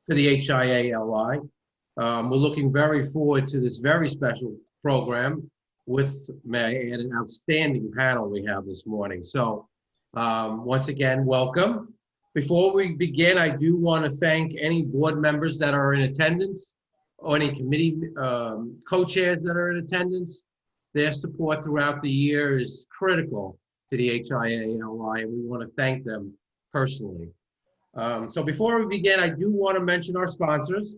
to the HIA-LI. We're looking very forward to this very special program with an outstanding panel we have this morning. So once again, welcome. Before we begin, I do want to thank any board members that are in attendance or any committee co-chairs that are in attendance. Their support throughout the year is critical to the HIA-LI, and we want to thank them personally. So before we begin, I do want to mention our sponsors.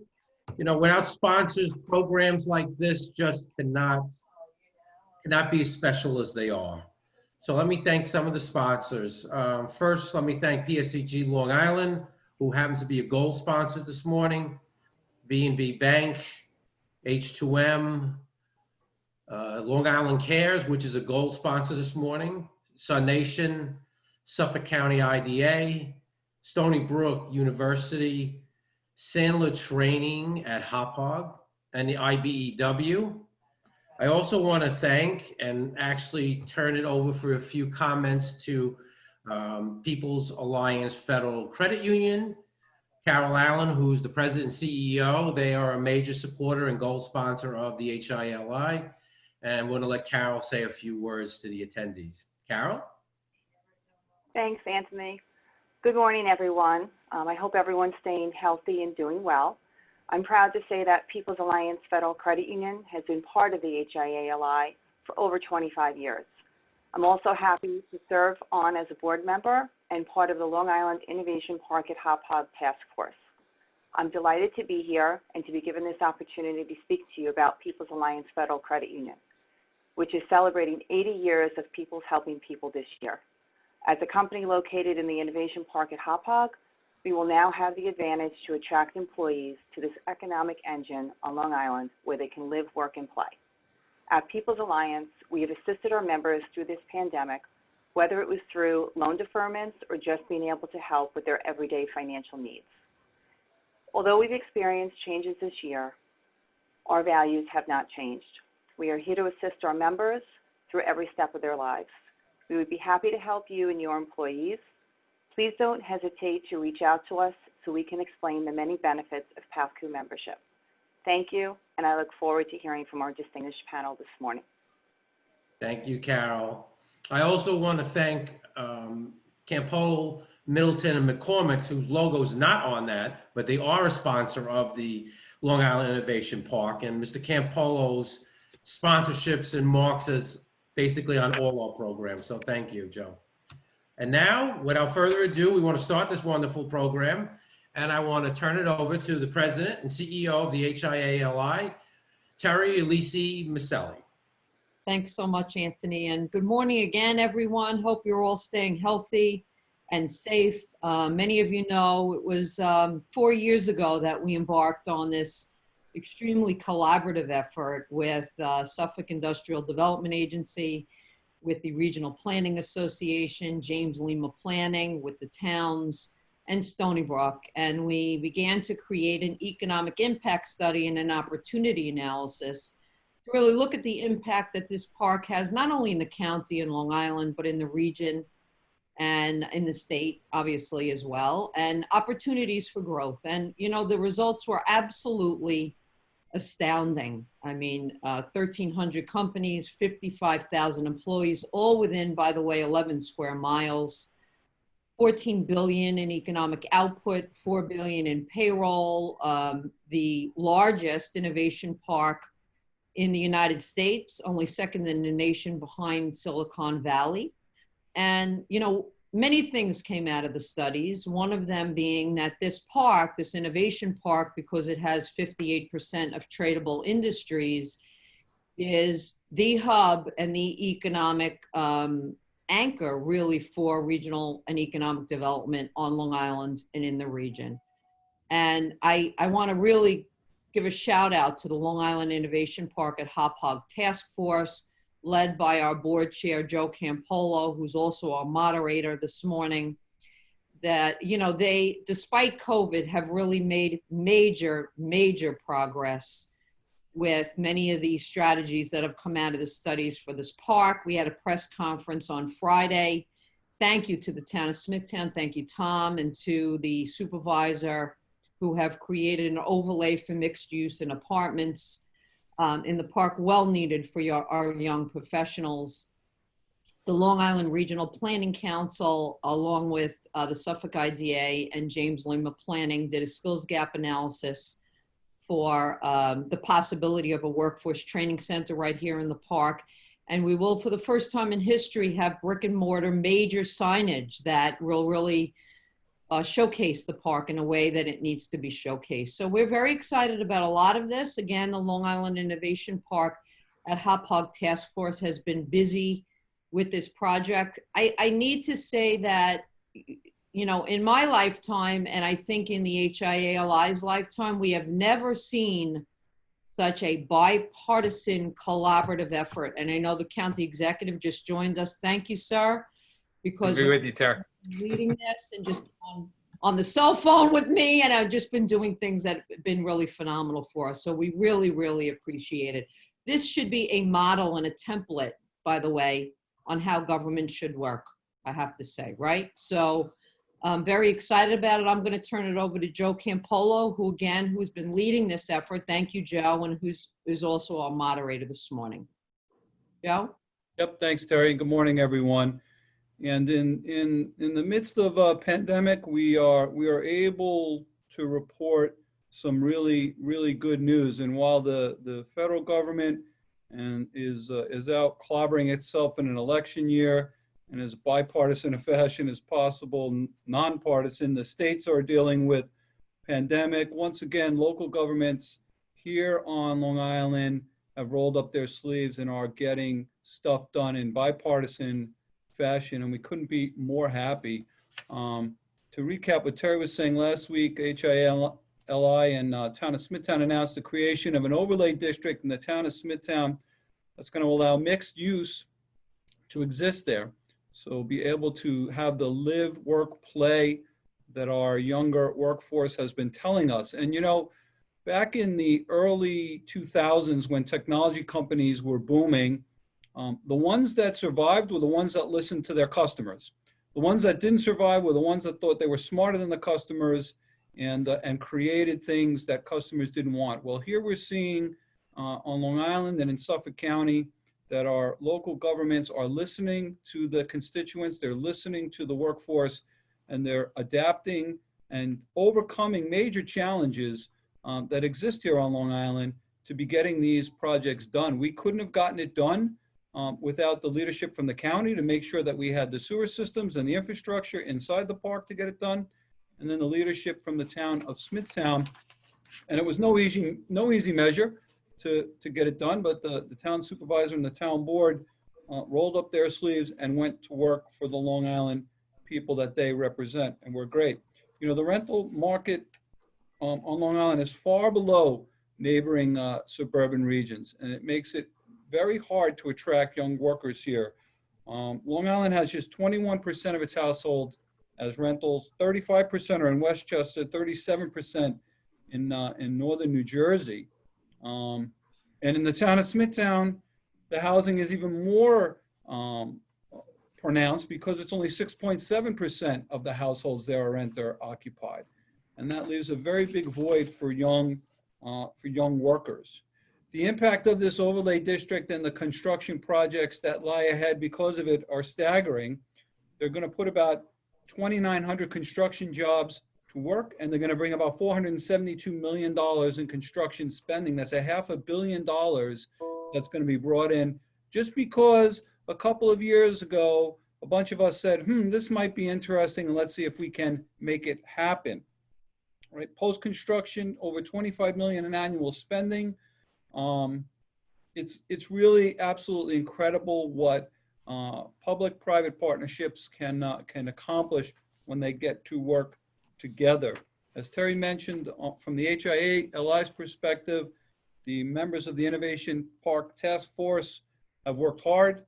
You know, without sponsors, programs like this just cannot be as special as they are. So let me thank some of the sponsors. First, let me thank PSEG Long Island, who happens to be a gold sponsor this morning, B&B Bank, H2M, Long Island Cares, which is a gold sponsor this morning, Sun Nation, Suffolk County IDA, Stony Brook University, Sandler Training at Hauppauge, and the IBEW. I also want to thank and actually turn it over for a few comments to People's Alliance Federal Credit Union, Carol Allen, who's the president and CEO. They are a major supporter and gold sponsor of the HIA-LI. And I'm going to let Carol say a few words to the attendees. Carol? Thanks, Anthony. Good morning, everyone. I hope everyone's staying healthy and doing well. I'm proud to say that People's Alliance Federal Credit Union has been part of the HIA-LI for over 25 years. I'm also happy to serve on as a board member and part of the Long Island Innovation Park at Hauppauge Task Force. I'm delighted to be here and to be given this opportunity to speak to you about People's Alliance Federal Credit Union, which is celebrating 80 years of People's Helping People this year. As a company located in the Innovation Park at Hauppauge, we will now have the advantage to attract employees to this economic engine on Long Island where they can live, work, and play. At People's Alliance, we have assisted our members through this pandemic, whether it was through loan deferments or just being able to help with their everyday financial needs. Although we've experienced changes this year, our values have not changed. We are here to assist our members through every step of their lives. We would be happy to help you and your employees. Please don't hesitate to reach out to us so we can explain the many benefits of PALCU membership. Thank you, and I look forward to hearing from our distinguished panel this morning. Thank you, Carol. I also want to thank Campolo, Middleton, and McCormick, whose logo is not on that, but they are a sponsor of the Long Island Innovation Park. And Mr. Campolo's sponsorships and marks as basically on all our programs. So thank you, Joe. And now, without further ado, we want to start this wonderful program. And I want to turn it over to the president and CEO of the HIA-LI, Terry Elise Maselli. Thanks so much, Anthony. And good morning again, everyone. Hope you're all staying healthy and safe. Many of you know it was 4 years ago that we embarked on this extremely collaborative effort with Suffolk Industrial Development Agency, with the Regional Planning Association, James Lima Planning, with the towns, and Stony Brook. And we began to create an economic impact study and an opportunity analysis to really look at the impact that this park has, not only in the county and Long Island, but in the region and in the state, obviously, as well, and opportunities for growth. And, you know, the results were absolutely astounding. I mean, 1,300 companies, 55,000 employees, all within, by the way, 11 square miles, 14 billion in economic output, 4 billion in payroll, the largest innovation park in the United States, only second in the nation behind Silicon Valley. And, you know, many things came out of the studies, one of them being that this park, this innovation park, because it has 58% of tradable industries, is the hub and the economic anchor really for regional and economic development on Long Island and in the region. And I want to really give a shout out to the Long Island Innovation Park at Hauppauge Task Force, led by our board chair, Joe Campolo, who's also our moderator this morning, that, you know, they, despite COVID, have really made major, major progress with many of these strategies that have come out of the studies for this park. We had a press conference on Friday. Thank you to the town of Smithtown. Thank you, Tom, and to the supervisor, who have created an overlay for mixed use and apartments in the park, well needed for our young professionals. The Long Island Regional Planning Council, along with the Suffolk IDA and James Lima Planning, did a skills gap analysis for the possibility of a workforce training center right here in the park. And we will, for the first time in history, have brick and mortar major signage that will really showcase the park in a way that it needs to be showcased. So we're very excited about a lot of this. Again, the Long Island Innovation Park at Hauppauge Task Force has been busy with this project. I need to say that, you know, in my lifetime, and I think in the HIA-LI's lifetime, we have never seen such a bipartisan collaborative effort. And I know the county executive just joined us. Thank you, sir, because Agree with you, Tara. leading this and just on the cell phone with me, and I've just been doing things that have been really phenomenal for us. So we really, really appreciate it. This should be a model and a template, by the way, on how government should work, I have to say, right? So I'm very excited about it. I'm going to turn it over to Joe Campolo, who's been leading this effort. Thank you, Joe, and who's also our moderator this morning. Joe? Yep, thanks, Terry. Good morning, everyone. And in the midst of a pandemic, we are able to report some really good news. And while the federal government is out clobbering itself in an election year, and as bipartisan a fashion as possible, nonpartisan, the states are dealing with pandemic. Once again, local governments here on Long Island have rolled up their sleeves and are getting stuff done in bipartisan fashion, and we couldn't be more happy. To recap what Terry was saying last week, HIA-LI and Town of Smithtown announced the creation of an overlay district in the Town of Smithtown that's going to allow mixed use to exist there. So we'll be able to have the live, work, play that our younger workforce has been telling us. And you know, back in the early 2000s when technology companies were booming, the ones that survived were the ones that listened to their customers. The ones that didn't survive were the ones that thought they were smarter than the customers and created things that customers didn't want. Well, here we're seeing on Long Island and in Suffolk County that our local governments are listening to the constituents, they're listening to the workforce, and they're adapting and overcoming major challenges that exist here on Long Island to be getting these projects done. We couldn't have gotten it done without the leadership from the county to make sure that we had the sewer systems and the infrastructure inside the park to get it done, and then the leadership from the Town of Smithtown. And it was no easy measure to get it done, but the town supervisor and the town board rolled up their sleeves and went to work for the Long Island people that they represent, and we're great. You know, the rental market on Long Island is far below neighboring suburban regions, and it makes it very hard to attract young workers here. Long Island has just 21% of its households as rentals, 35% are in Westchester, 37% in northern New Jersey. And in the Town of Smithtown, the housing is even more pronounced because it's only 6.7% of the households there are renter occupied. And that leaves a very big void for young workers. The impact of this overlay district and the construction projects that lie ahead because of it are staggering. They're going to put about 2,900 construction jobs to work, and they're going to bring about $472 million in construction spending. That's $500 million that's going to be brought in just because a couple of years ago, a bunch of us said, this might be interesting, and let's see if we can make it happen. Right? Post-construction, over $25 million in annual spending. It's really absolutely incredible what public-private partnerships can accomplish when they get to work together. As Terry mentioned, from the HIA-LI's perspective, the members of the Innovation Park Task Force have worked hard.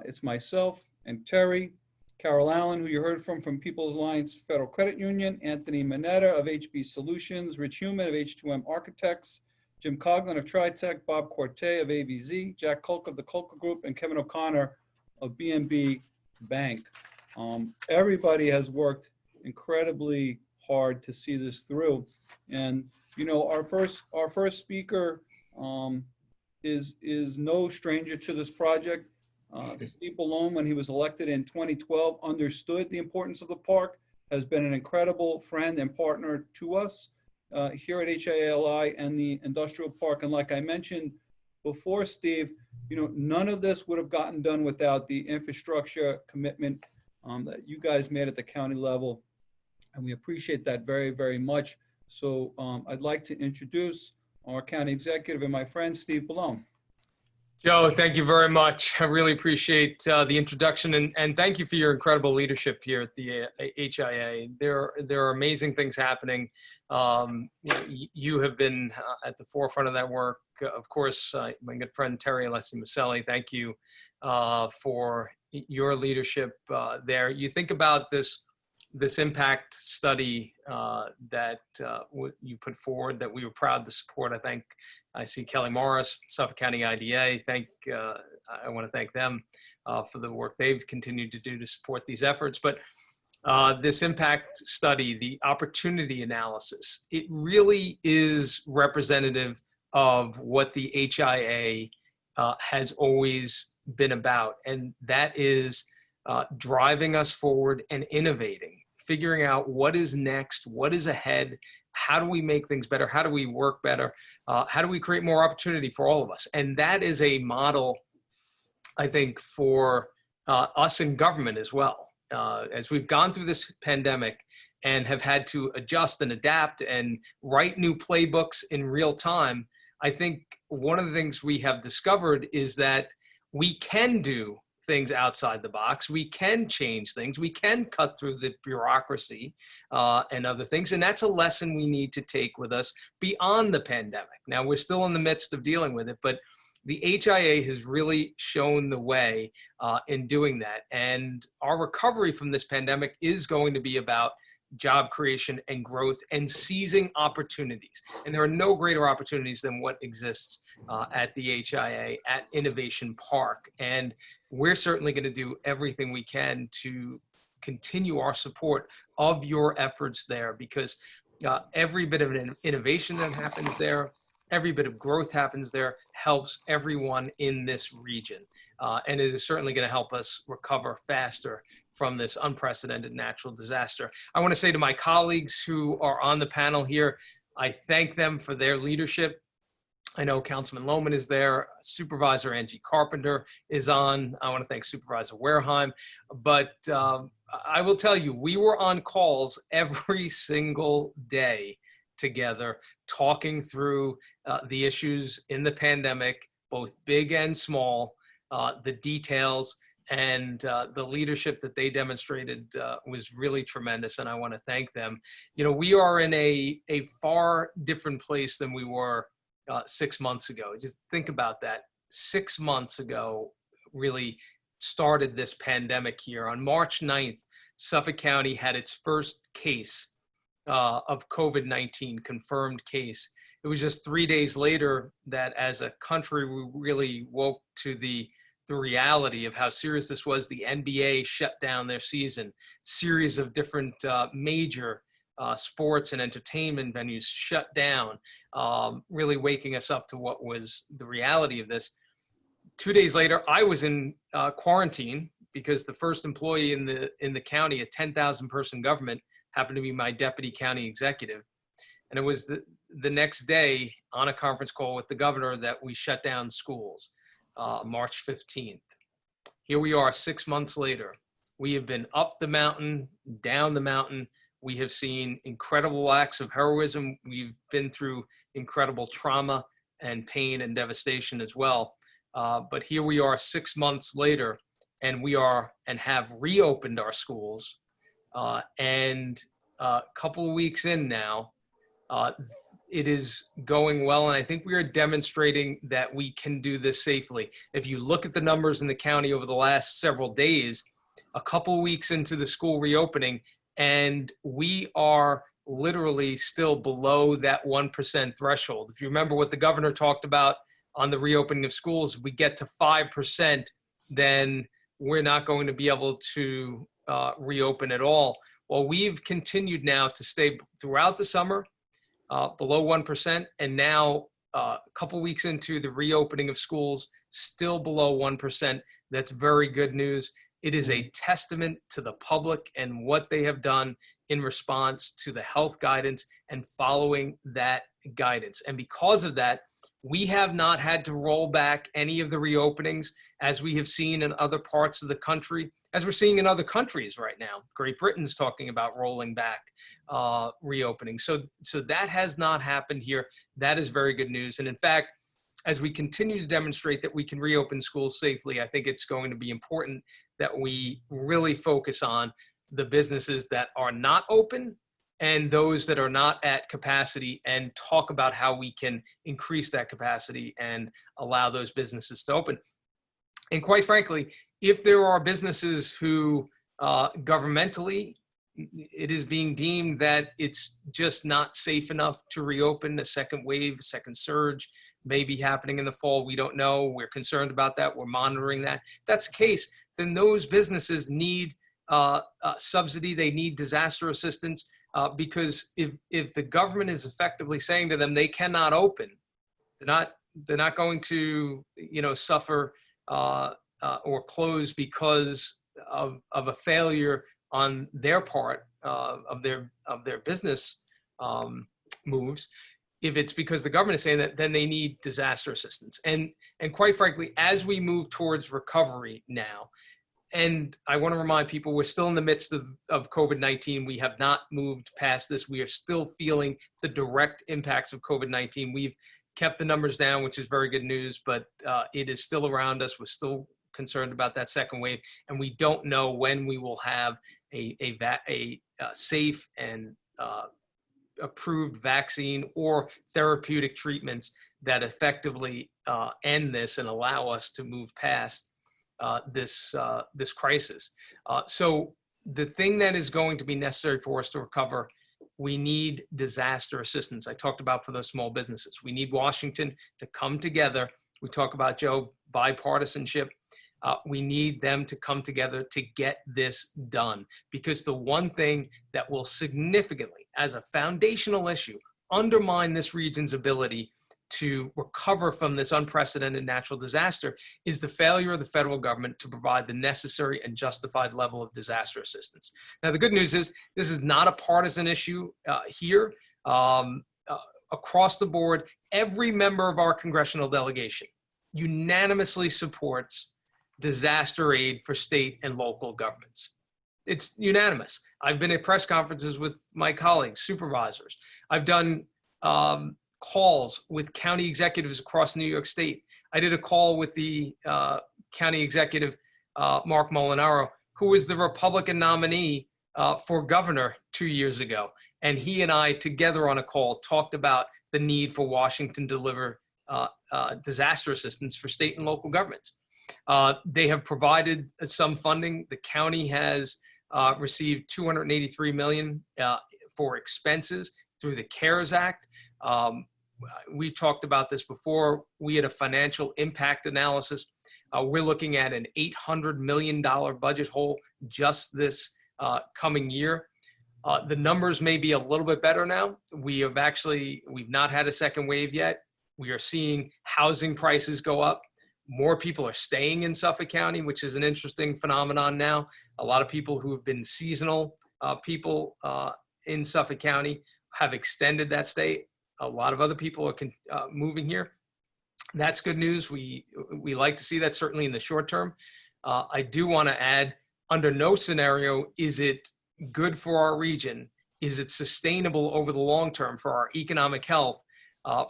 It's myself and Terry, Carol Allen, who you heard from People's Alliance Federal Credit Union, Anthony Mineta of HB Solutions, Rich Human of H2M Architects, Jim Coughlin of Tritech, Bob Corte of AVZ, Jack Kulk of the Kulka Group, and Kevin O'Connor of BNB Bank. Everybody has worked incredibly hard to see this through. And, you know, our first speaker is no stranger to this project. Steve Ballon, when he was elected in 2012, understood the importance of the park, has been an incredible friend and partner to us here at HIA-LI and the industrial park. And like I mentioned before, Steve, you know, none of this would have gotten done without the infrastructure commitment that you guys made at the county level. And we appreciate that very, very much. So I'd like to introduce our county executive and my friend, Steve Ballon. Joe, thank you very much. I really appreciate the introduction, and thank you for your incredible leadership here at the HIA. There are amazing things happening. You have been at the forefront of that work. Of course, my good friend Terry and Leslie Maselli, thank you for your leadership there. You think about this impact study that you put forward that we were proud to support. I see Kelly Morris, Suffolk County IDA. I want to thank them for the work they've continued to do to support these efforts. But this impact study, the opportunity analysis, it really is representative of what the HIA has always been about. And that is driving us forward and innovating, figuring out what is next, what is ahead, how do we make things better, how do we work better, how do we create more opportunity for all of us. And that is a model, I think, for us in government as well. As we've gone through this pandemic and have had to adjust and adapt and write new playbooks in real time, I think one of the things we have discovered is that we can do things outside the box. We can change things. We can cut through the bureaucracy and other things. And that's a lesson we need to take with us beyond the pandemic. Now, we're still in the midst of dealing with it, but the HIA has really shown the way in doing that. And our recovery from this pandemic is going to be about job creation and growth and seizing opportunities. And there are no greater opportunities than what exists at the HIA, at Innovation Park. And we're certainly going to do everything we can to continue our support of your efforts there, because every bit of an innovation that happens there, every bit of growth happens there, helps everyone in this region. And it is certainly going to help us recover faster from this unprecedented natural disaster. I want to say to my colleagues who are on the panel here, I thank them for their leadership. I know Councilman Lohman is there, Supervisor Angie Carpenter is on. I want to thank Supervisor Wareheim. But I will tell you, we were on calls every single day together, talking through the issues in the pandemic, both big and small, the details, and the leadership that they demonstrated was really tremendous, and I want to thank them. You know, we are in a far different place than we were 6 months ago. Just think about that. 6 months ago really started this pandemic here. On March 9th, Suffolk County had its first case of COVID-19, confirmed case. It was just 3 days later that as a country, we really woke to the reality of how serious this was. The NBA shut down their season. Series of different major sports and entertainment venues shut down, really waking us up to what was the reality of this. 2 days later, I was in quarantine because the first employee in the county, a 10,000 person government, happened to be my deputy county executive. And it was the next day on a conference call with the governor that we shut down schools, March 15th. Here we are 6 months later. We have been up the mountain, down the mountain. We have seen incredible acts of heroism. We've been through incredible trauma and pain and devastation as well. But here we are 6 months later, and we are and have reopened our schools. And a couple of weeks in now, it is going well, and I think we are demonstrating that we can do this safely. If you look at the numbers in the county over the last several days, a couple of weeks into the school reopening, and we are literally still below that 1% threshold. If you remember what the governor talked about on the reopening of schools, if we get to 5%, then we're not going to be able to reopen at all. Well, we've continued now to stay throughout the summer below 1%, and now a couple weeks into the reopening of schools, still below 1%. That's very good news. It is a testament to the public and what they have done in response to the health guidance and following that guidance. And because of that, we have not had to roll back any of the reopenings as we have seen in other parts of the country, as we're seeing in other countries right now. Great Britain's talking about rolling back reopening. So that has not happened here. That is very good news. And in fact, as we continue to demonstrate that we can reopen schools safely, I think it's going to be important that we really focus on the businesses that are not open and those that are not at capacity, and talk about how we can increase that capacity and allow those businesses to open. And quite frankly, if there are businesses who governmentally, it is being deemed that it's just not safe enough to reopen, a second wave, a second surge may be happening in the fall. We don't know. We're concerned about that. We're monitoring that. If that's the case, then those businesses need subsidy. They need disaster assistance because if the government is effectively saying to them they cannot open, they're not going to suffer or close because of a failure on their part of their business moves. If it's because the government is saying that, then they need disaster assistance. And quite frankly, as we move towards recovery now, and I want to remind people, we're still in the midst of COVID-19. We have not moved past this. We are still feeling the direct impacts of COVID-19. We've kept the numbers down, which is very good news, but it is still around us. We're still concerned about that second wave, and we don't know when we will have a safe and approved vaccine or therapeutic treatments that effectively end this and allow us to move past this crisis. So the thing that is going to be necessary for us to recover, we need disaster assistance. I talked about for those small businesses. We need Washington to come together. We talk about, Joe, bipartisanship. We need them to come together to get this done, because the one thing that will significantly, as a foundational issue, undermine this region's ability to recover from this unprecedented natural disaster is the failure of the federal government to provide the necessary and justified level of disaster assistance. Now, the good news is this is not a partisan issue here. Across the board, every member of our congressional delegation unanimously supports disaster aid for state and local governments. It's unanimous. I've been at press conferences with my colleagues, supervisors. I've done calls with county executives across New York State. I did a call with the county executive, Mark Molinaro, who was the Republican nominee for governor 2 years ago. And he and I together on a call talked about the need for Washington to deliver disaster assistance for state and local governments. They have provided some funding. The county has received $283 million for expenses through the CARES Act. We talked about this before. We had a financial impact analysis. We're looking at an $800 million budget hole just this coming year. The numbers may be a little bit better now. We've not had a second wave yet. We are seeing housing prices go up. More people are staying in Suffolk County, which is an interesting phenomenon now. A lot of people who have been seasonal people in Suffolk County have extended that stay. A lot of other people are moving here. That's good news. We like to see that, certainly in the short term. I do want to add, under no scenario is it good for our region. Is it sustainable over the long term for our economic health,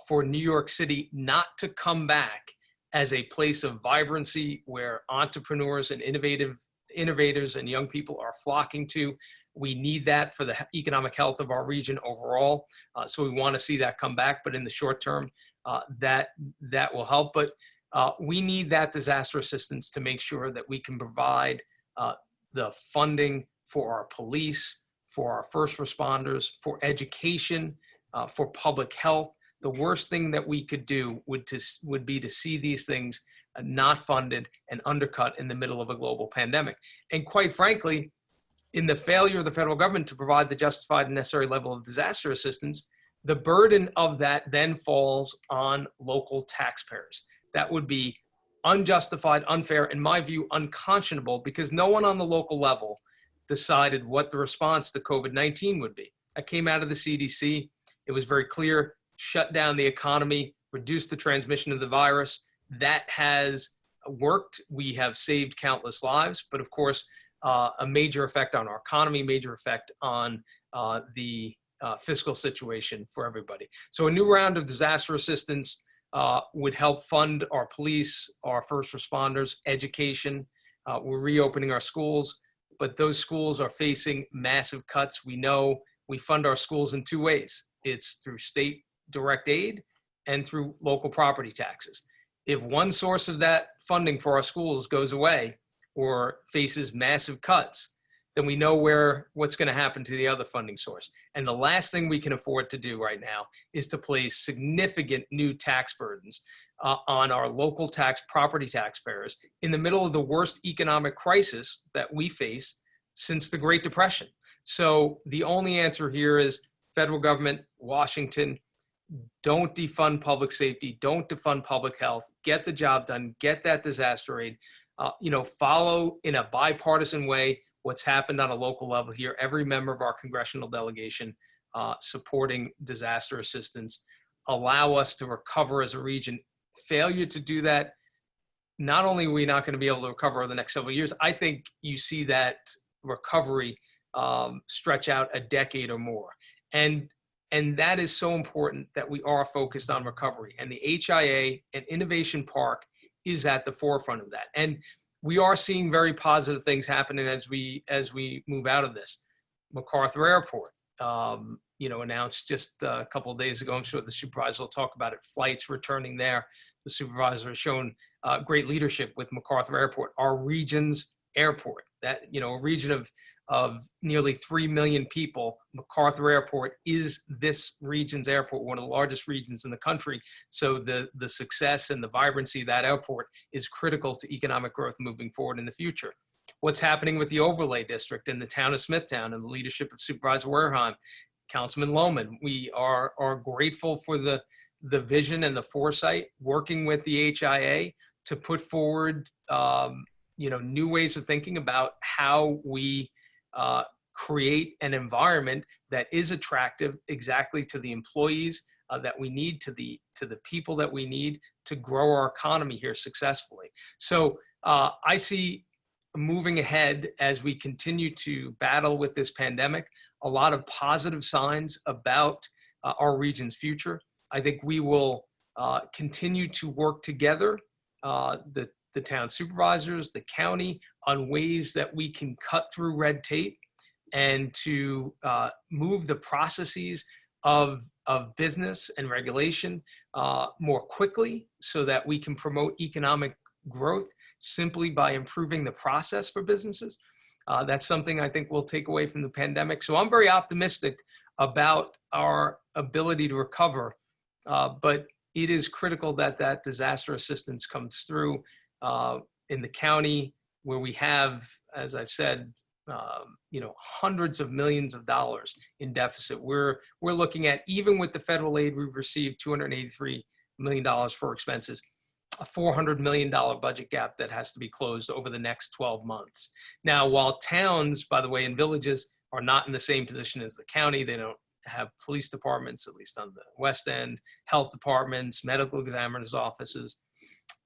for New York City not to come back as a place of vibrancy where entrepreneurs and innovators and young people are flocking to? We need that for the economic health of our region overall. So we want to see that come back, but in the short term, that will help. But we need that disaster assistance to make sure that we can provide the funding for our police, for our first responders, for education, for public health. The worst thing that we could do would be to see these things not funded and undercut in the middle of a global pandemic. And quite frankly, in the failure of the federal government to provide the justified and necessary level of disaster assistance, the burden of that then falls on local taxpayers. That would be unjustified, unfair, in my view, unconscionable, because no one on the local level decided what the response to COVID-19 would be. That came out of the CDC. It was very clear: shut down the economy, reduce the transmission of the virus. That has worked. We have saved countless lives, but of course, a major effect on our economy, major effect on the fiscal situation for everybody. So a new round of disaster assistance would help fund our police, our first responders, education. We're reopening our schools, but those schools are facing massive cuts. We know we fund our schools in two ways. It's through state direct aid and through local property taxes. If one source of that funding for our schools goes away or faces massive cuts, then we know what's going to happen to the other funding source. And the last thing we can afford to do right now is to place significant new tax burdens on our local property taxpayers in the middle of the worst economic crisis that we face since the Great Depression. So the only answer here is federal government, Washington, don't defund public safety, don't defund public health, get the job done, get that disaster aid, follow in a bipartisan way what's happened on a local level here. Every member of our congressional delegation supporting disaster assistance, allow us to recover as a region. Failure to do that, not only are we not going to be able to recover over the next several years, I think you see that recovery stretch out a decade or more. And that is so important that we are focused on recovery. And the HIA and Innovation Park is at the forefront of that. And we are seeing very positive things happening as we move out of this. MacArthur Airport, announced just a couple of days ago. I'm sure the supervisor will talk about it. Flights returning there. The supervisor has shown great leadership with MacArthur Airport, our region's airport. That a region of nearly 3 million people. MacArthur Airport is this region's airport, one of the largest regions in the country. So the success and the vibrancy of that airport is critical to economic growth moving forward in the future. What's happening with the overlay district in the town of Smithtown and the leadership of Supervisor Wareheim, Councilman Lohman, we are grateful for the vision and the foresight working with the HIA to put forward new ways of thinking about how we create an environment that is attractive exactly to the employees that we need, to the people that we need to grow our economy here successfully. So I see moving ahead as we continue to battle with this pandemic, a lot of positive signs about our region's future. I think we will continue to work together, the town supervisors, the county, on ways that we can cut through red tape and to move the processes of business and regulation more quickly so that we can promote economic growth simply by improving the process for businesses. That's something I think we'll take away from the pandemic. So I'm very optimistic about our ability to recover, but it is critical that that disaster assistance comes through in the county where we have, as I've said, hundreds of millions of dollars in deficit. We're looking at, even with the federal aid we've received, $283 million for expenses, a $400 million budget gap that has to be closed over the next 12 months. Now, while towns, by the way, and villages are not in the same position as the county, they don't have police departments, at least on the West End, health departments, medical examiners' offices,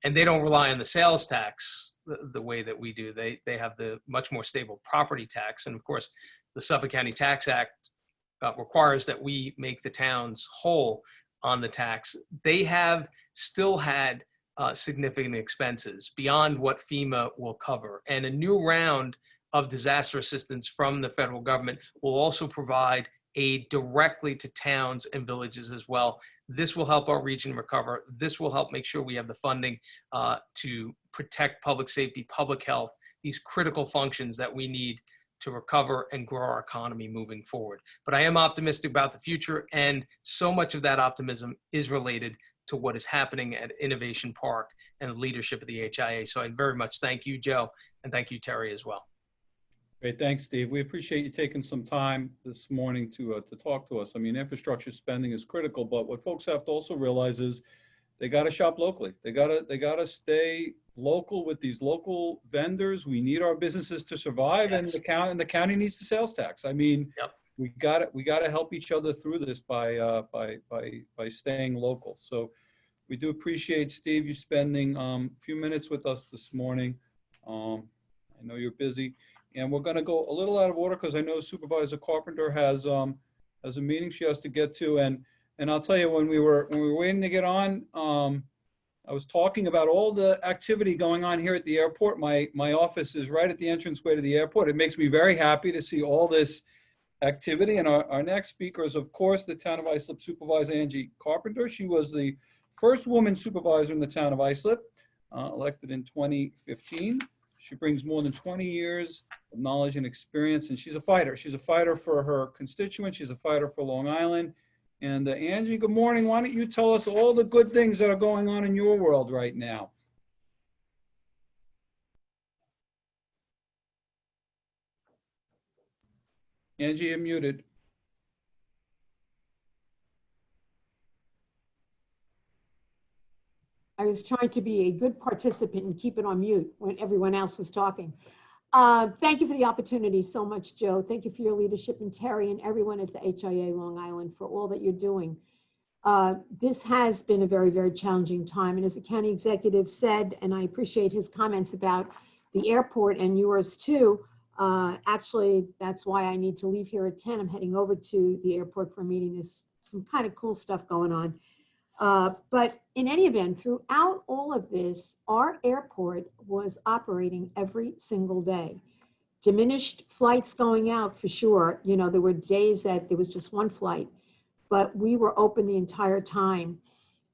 and they don't rely on the sales tax the way that we do. They have the much more stable property tax. And of course, the Suffolk County Tax Act requires that we make the towns whole on the tax. They have still had significant expenses beyond what FEMA will cover. And a new round of disaster assistance from the federal government will also provide aid directly to towns and villages as well. This will help our region recover. This will help make sure we have the funding to protect public safety, public health, these critical functions that we need to recover and grow our economy moving forward. But I am optimistic about the future, and so much of that optimism is related to what is happening at Innovation Park and the leadership of the HIA. So I very much thank you, Joe, and thank you, Terry, as well. Great, thanks, Steve. We appreciate you taking some time this morning to talk to us. I mean, infrastructure spending is critical, but what folks have to also realize is they got to shop locally. They got to stay local with these local vendors. We need our businesses to survive, Yes. and the county needs the sales tax. I mean, Yep. we got to help each other through this by staying local. So we do appreciate, Steve, you spending a few minutes with us this morning. I know you're busy. And we're going to go a little out of order because I know Supervisor Carpenter has a meeting she has to get to. And I'll tell you, when we were waiting to get on, I was talking about all the activity going on here at the airport. My office is right at the entranceway to the airport. It makes me very happy to see all this activity. And our next speaker is, of course, the Town of Islip Supervisor Angie Carpenter. She was the first woman supervisor in the Town of Islip, elected in 2015. She brings more than 20 years of knowledge and experience, and she's a fighter. She's a fighter for her constituents. She's a fighter for Long Island. And Angie, good morning. Why don't you tell us all the good things that are going on in your world right now? Angie, you're muted. I was trying to be a good participant and keep it on mute when everyone else was talking. Thank you for the opportunity so much, Joe. Thank you for your leadership, and Terry and everyone at the HIA Long Island for all that you're doing. This has been a very, very challenging time. And as the county executive said, and I appreciate his comments about the airport and yours too, actually, that's why I need to leave here at 10. I'm heading over to the airport for a meeting. There's some kind of cool stuff going on. But in any event, throughout all of this, our airport was operating every single day. Diminished flights going out for sure. You know, there were days that there was just one flight, but we were open the entire time.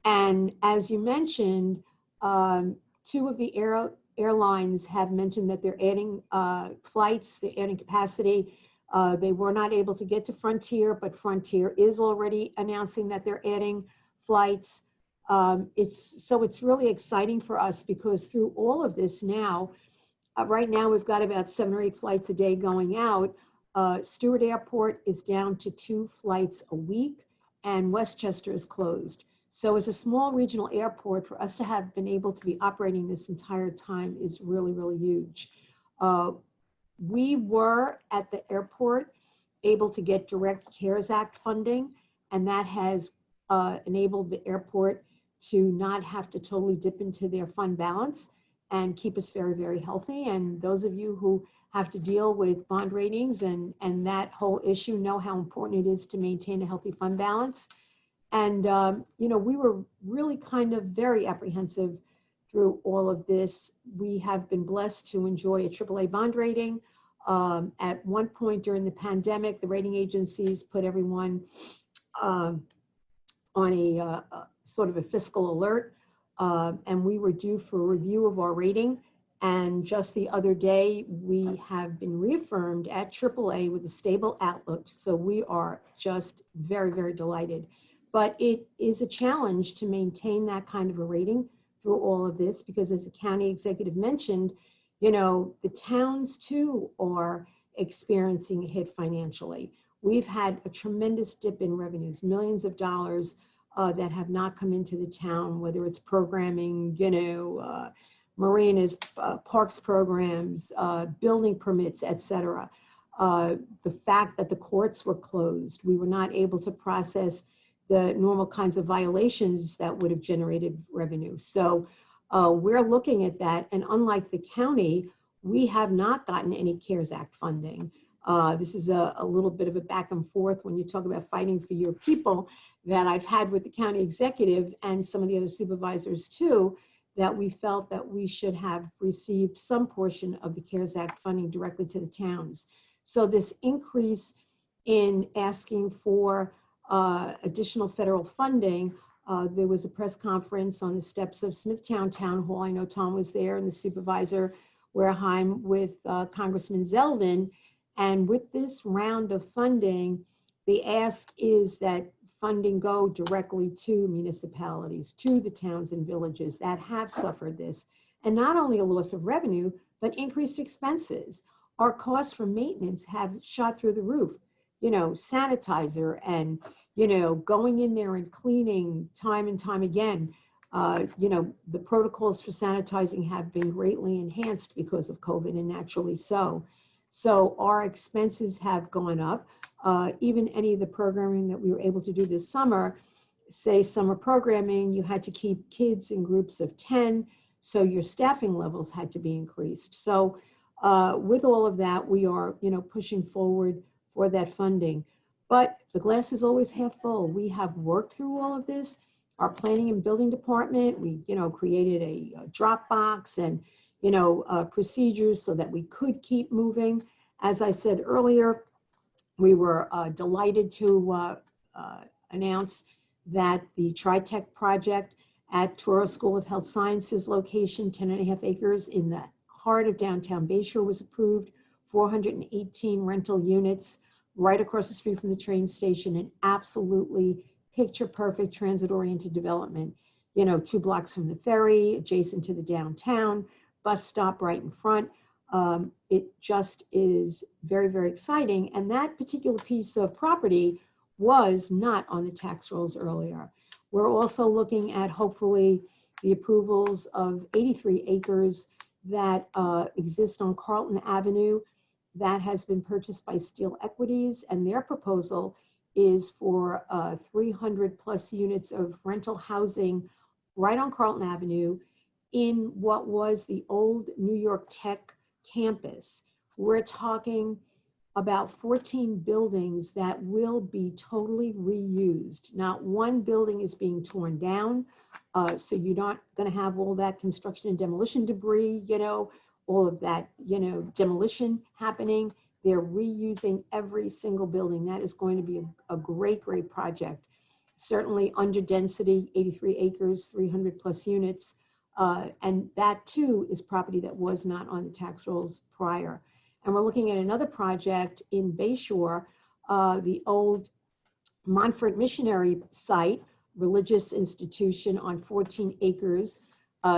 And as you mentioned, two of the airlines have mentioned that they're adding flights, they're adding capacity. They were not able to get to Frontier, but Frontier is already announcing that they're adding flights. It's really exciting for us because through all of this now, right now we've got about 7 or 8 flights a day going out. Stewart Airport is down to 2 flights a week, and Westchester is closed. So as a small regional airport, for us to have been able to be operating this entire time is really, really huge. We were at the airport able to get direct CARES Act funding, and that has enabled the airport to not have to totally dip into their fund balance and keep us very, very healthy. And those of you who have to deal with bond ratings and that whole issue know how important it is to maintain a healthy fund balance. And, you know, we were really kind of very apprehensive through all of this. We have been blessed to enjoy a AAA bond rating. At one point during the pandemic, the rating agencies put everyone on a sort of a fiscal alert, and we were due for a review of our rating. And just the other day, we have been reaffirmed at AAA with a stable outlook. So we are just very, very delighted. But it is a challenge to maintain that kind of a rating through all of this, because as the county executive mentioned, you know, the towns too are experiencing a hit financially. We've had a tremendous dip in revenues, millions of dollars that have not come into the town, whether it's programming, you know, marinas, parks programs, building permits, et cetera. The fact that the courts were closed, we were not able to process the normal kinds of violations that would have generated revenue. So we're looking at that. And unlike the county, we have not gotten any CARES Act funding. This is a little bit of a back and forth when you talk about fighting for your people that I've had with the county executive and some of the other supervisors too, that we felt that we should have received some portion of the CARES Act funding directly to the towns. So this increase in asking for additional federal funding, there was a press conference on the steps of Smithtown Town Hall. I know Tom was there, and the Supervisor Wareheim with Congressman Zeldin. And with this round of funding, the ask is that funding go directly to municipalities, to the towns and villages that have suffered this. And not only a loss of revenue, but increased expenses. our costs for maintenance have shot through the roof. You know, sanitizer and, you know, going in there and cleaning time and time again. You know, the protocols for sanitizing have been greatly enhanced because of COVID, and naturally so. So our expenses have gone up. Even any of the programming that we were able to do this summer, say summer programming, you had to keep kids in groups of 10, so your staffing levels had to be increased. So with all of that, we are, you know, pushing forward for that funding. But the glass is always half full. We have worked through all of this. Our planning and building department, we, you know, created a Dropbox and, you know, procedures so that we could keep moving. As I said earlier, we were delighted to announce that the TriTech project at Toro School of Health Sciences location, 10.5 acres in the heart of downtown Bayshore, was approved. 418 rental units right across the street from the train station, and absolutely picture perfect transit oriented development. You know, 2 blocks from the ferry, adjacent to the downtown, bus stop right in front. It just is very, very exciting. And that particular piece of property was not on the tax rolls earlier. We're also looking at hopefully the approvals of 83 acres that exist on Carlton Avenue. That has been purchased by Steel Equities, and their proposal is for 300 plus units of rental housing right on Carlton Avenue in what was the old New York Tech campus. We're talking about 14 buildings that will be totally reused. Not one building is being torn down, so you're not going to have all that construction and demolition debris, you know, all of that, you know, demolition happening. They're reusing every single building. That is going to be a great, great project. Certainly under density, 83 acres, 300 plus units. And that too is property that was not on the tax rolls prior. And we're looking at another project in Bayshore, the old Montfort Missionary site, religious institution on 14 acres.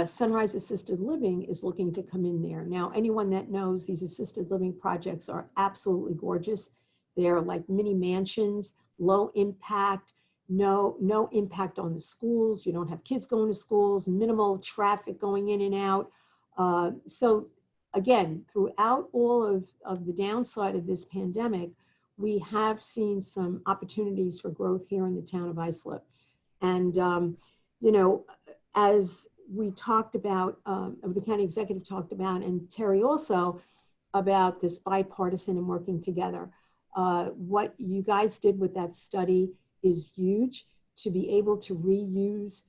Sunrise Assisted Living is looking to come in there. Now, anyone that knows, these assisted living projects are absolutely gorgeous. They're like mini mansions, low impact, no impact on the schools. You don't have kids going to schools, minimal traffic going in and out. So again, throughout all of the downside of this pandemic, we have seen some opportunities for growth here in the town of Islip. And, you know, as we talked about, the county executive talked about, and Terry also, about this bipartisan and working together. What you guys did with that study is huge. To be able to reuse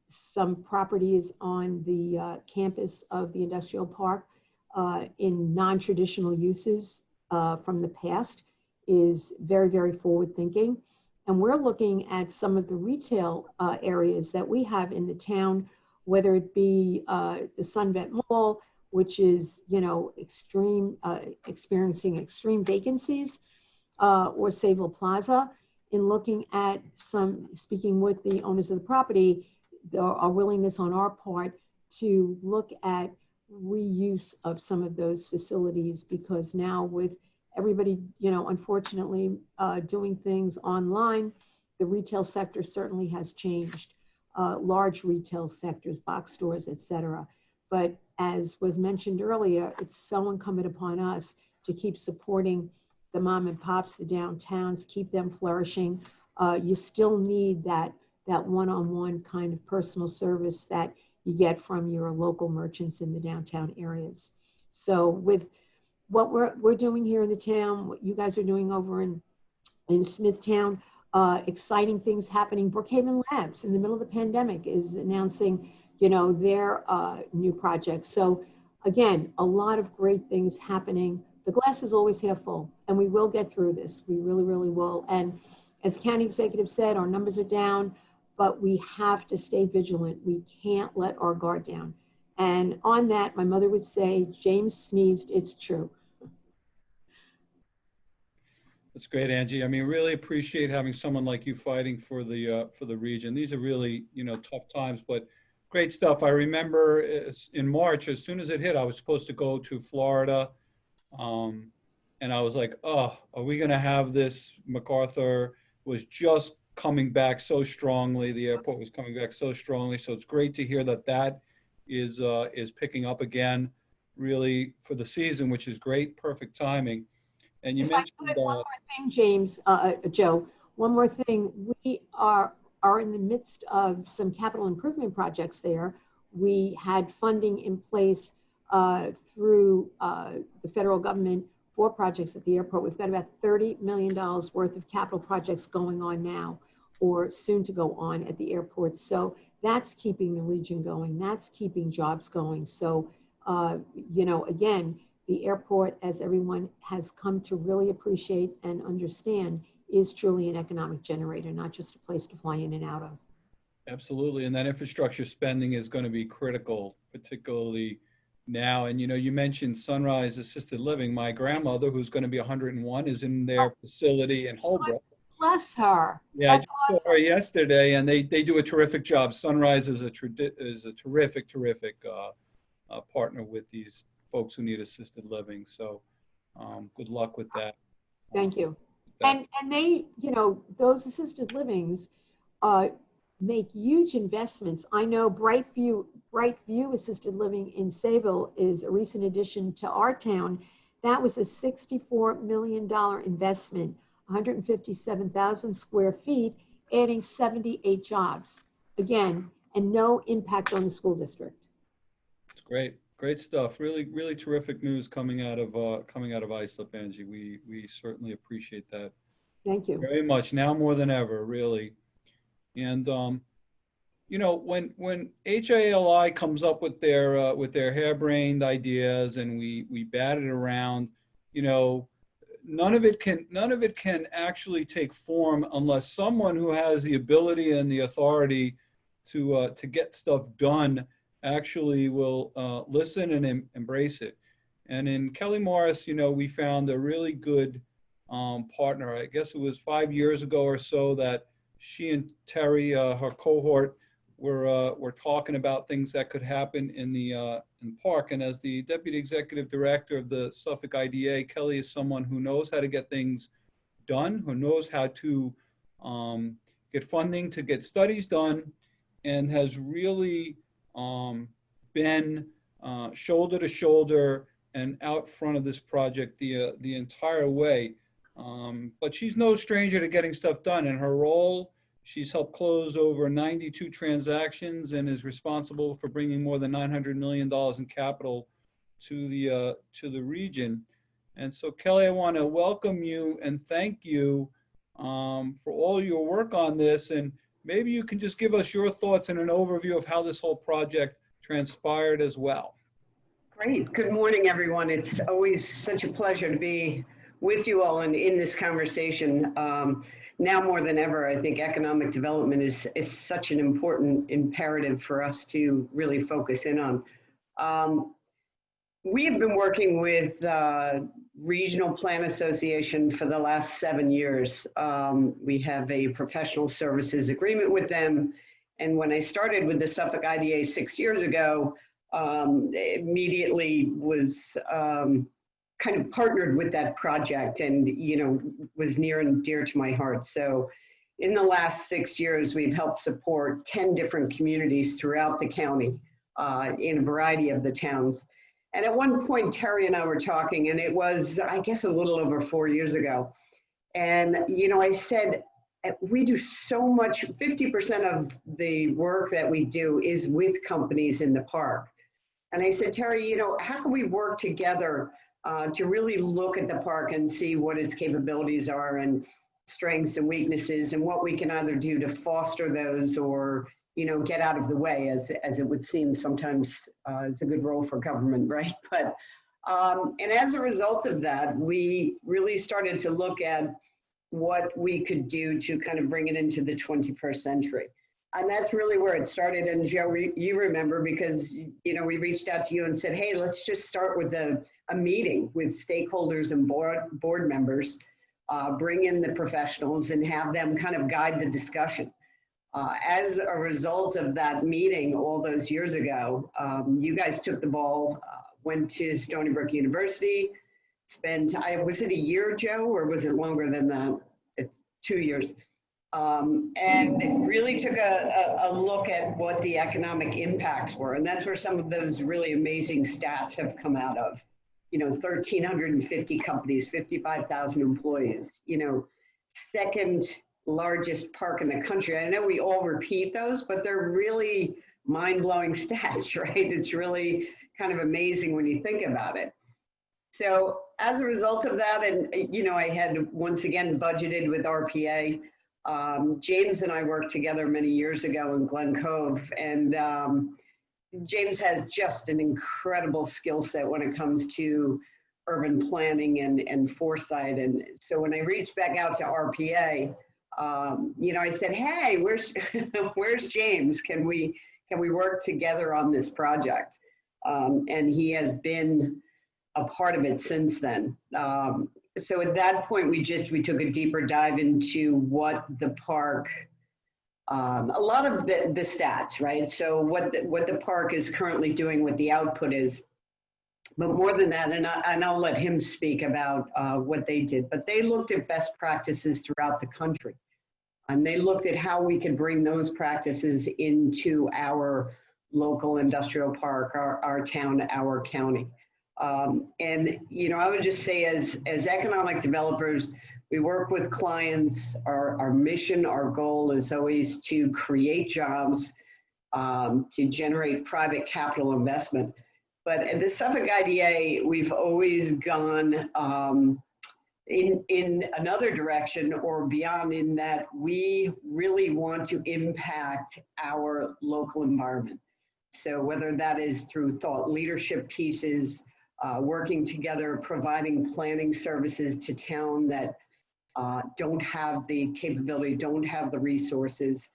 some properties on the campus of the industrial park in non-traditional uses from the past is very, very forward thinking. And we're looking at some of the retail areas that we have in the town, whether it be the Sunvet Mall, which is, you know, experiencing extreme vacancies, or Sayville Plaza. In looking at speaking with the owners of the property, our willingness on our part to look at reuse of some of those facilities, because now with everybody, you know, unfortunately doing things online, the retail sector certainly has changed. Large retail sectors, box stores, et cetera. But as was mentioned earlier, it's so incumbent upon us to keep supporting the mom and pops, the downtowns, keep them flourishing. You still need that one-on-one kind of personal service that you get from your local merchants in the downtown areas. So with what we're doing here in the town, what you guys are doing over in Smithtown, exciting things happening. Brookhaven Labs, in the middle of the pandemic, is announcing, you know, their new projects. So again, a lot of great things happening. The glass is always half full, and we will get through this. We really, really will. And as county executive said, our numbers are down, but we have to stay vigilant. We can't let our guard down. And on that, my mother would say, James sneezed, it's true. That's great, Angie. I mean, really appreciate having someone like you fighting for the region. These are really, you know, tough times, but great stuff. I remember in March, as soon as it hit, I was supposed to go to Florida And I was like, oh, are we going to have this? MacArthur was just coming back so strongly. The airport was coming back so strongly. So it's great to hear that that is picking up again, really, for the season, which is great, perfect timing. And you If I mentioned could, one more thing, James, Joe, one more thing. We are in the midst of some capital improvement projects there. We had funding in place through the federal government for projects at the airport. We've got about $30 million worth of capital projects going on now, or soon to go on at the airport. So that's keeping the region going. That's keeping jobs going. So, you know, again, the airport, as everyone has come to really appreciate and understand, is truly an economic generator, not just a place to fly in and out of. Absolutely. And that infrastructure spending is going to be critical, particularly now. And, you know, you mentioned Sunrise Assisted Living. My grandmother, who's going to be 101, is in their facility in Holbrook. Bless her. Yeah, That's I just saw her yesterday, and they do a terrific job. Sunrise is a terrific partner with these folks who need assisted living. So good luck with that. Thank you. And they, you know, those assisted livings make huge investments. I know Brightview Assisted Living in Sayville is a recent addition to our town. That was a $64 million investment, 157,000 square feet, adding 78 jobs. Again, and no impact on the school district. It's great. Great stuff. Really, really terrific news coming out of Islip, Angie. We certainly appreciate that. Thank you. Very much, now more than ever, really. And you know, when HIA-LI comes up with their harebrained ideas and we bat it around, you know, none of it can actually take form unless someone who has the ability and the authority to get stuff done actually will listen and embrace it. And in Kelly Morris, you know, we found a really good partner. I guess it was 5 years ago or so that she and Terry, her cohort, were talking about things that could happen in the park. And as the deputy executive director of the Suffolk IDA, Kelly is someone who knows how to get things done, who knows how to get funding to get studies done, and has really been shoulder to shoulder and out front of this project the entire way. But she's no stranger to getting stuff done. In her role, she's helped close over 92 transactions and is responsible for bringing more than $900 million in capital to the region. And so, Kelly, I want to welcome you and thank you for all your work on this. And maybe you can just give us your thoughts and an overview of how this whole project transpired as well. Great. Good morning, everyone. It's always such a pleasure to be with you all in this conversation. Now more than ever, I think economic development is such an important imperative for us to really focus in on. We have been working with Regional Plan Association for the last 7 years. We have a professional services agreement with them. And when I started with the Suffolk IDA 6 years ago, immediately was kind of partnered with that project and, you know, was near and dear to my heart. So in the last 6 years, we've helped support 10 different communities throughout the county in a variety of the towns. And at one point, Terry and I were talking, and it was, I guess, a little over 4 years ago. And, you know, I said, we do so much, 50% of the work that we do is with companies in the park. And I said, Terry, you know, how can we work together to really look at the park and see what its capabilities are and strengths and weaknesses and what we can either do to foster those or, you know, get out of the way, as it would seem sometimes is a good role for government, right? But, and as a result of that, we really started to look at what we could do to kind of bring it into the 21st century. And that's really where it started. And Joe, you remember, because, you know, we reached out to you and said, hey, let's just start with a meeting with stakeholders and board members, bring in the professionals and have them kind of guide the discussion. As a result of that meeting all those years ago, you guys took the ball, went to Stony Brook University, spent, was it a year, Joe, or was it longer than that? It's 2 years. And really took a look at what the economic impacts were. And that's where some of those really amazing stats have come out of. 1,350 companies, 55,000 employees, second largest park in the country. I know we all repeat those, but they're really mind-blowing stats, right? It's really kind of amazing when you think about it. So as a result of that, and I had once again budgeted with RPA. James and I worked together many years ago in Glen Cove, and James has just an incredible skill set when it comes to urban planning and foresight. And so when I reached back out to RPA, I said, hey, where's James? Can we work together on this project? And he has been a part of it since then. So at that point, we took a deeper dive into what the park, a lot of the stats, right? So what the park is currently doing, what the output is, but more than that, and I'll let him speak about what they did, but they looked at best practices throughout the country. And they looked at how we could bring those practices into our local industrial park, our town, our county. And, I would just say as economic developers, we work with clients. Our mission, our goal is always to create jobs, to generate private capital investment. But at the Suffolk IDA, we've always gone in another direction or beyond, in that we really want to impact our local environment. So whether that is through thought leadership pieces, working together, providing planning services to town that don't have the capability, don't have the resources.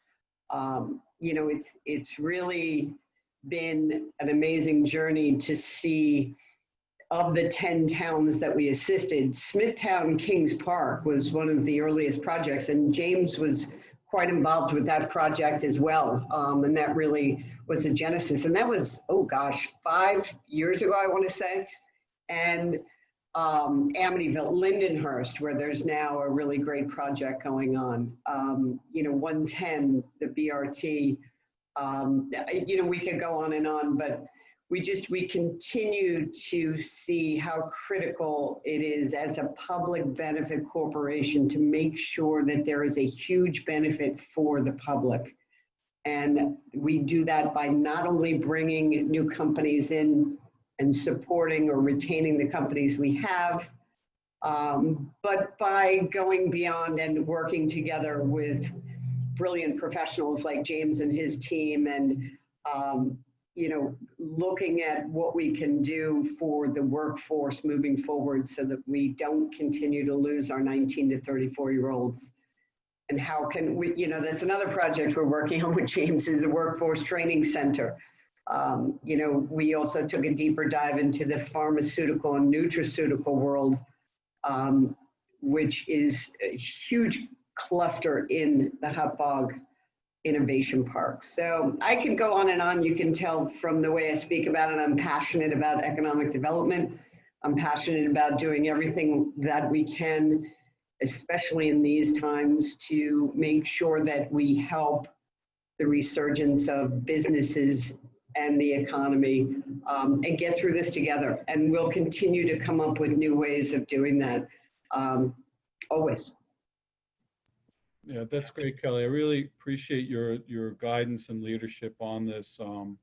It's really been an amazing journey to see. Of the 10 towns that we assisted, Smithtown Kings Park was one of the earliest projects, and James was quite involved with that project as well. And that really was a genesis. And that was, 5 years ago, I want to say. And Amityville, Lindenhurst, where there's now a really great project going on. 110, the BRT. We could go on and on, but we continue to see how critical it is as a public benefit corporation to make sure that there is a huge benefit for the public. And we do that by not only bringing new companies in and supporting or retaining the companies we have, but by going beyond and working together with brilliant professionals like James and his team, and looking at what we can do for the workforce moving forward so that we don't continue to lose our 19 to 34-year-olds. And how can we, that's another project we're working on with James, is a workforce training center. We also took a deeper dive into the pharmaceutical and nutraceutical world, which is a huge cluster in the Hauppauge Innovation Park. So I could go on and on. You can tell from the way I speak about it, I'm passionate about economic development. I'm passionate about doing everything that we can, especially in these times, to make sure that we help the resurgence of businesses and the economy, and get through this together. And we'll continue to come up with new ways of doing that, always. Yeah, that's great, Kelly. I really appreciate your guidance and leadership on this the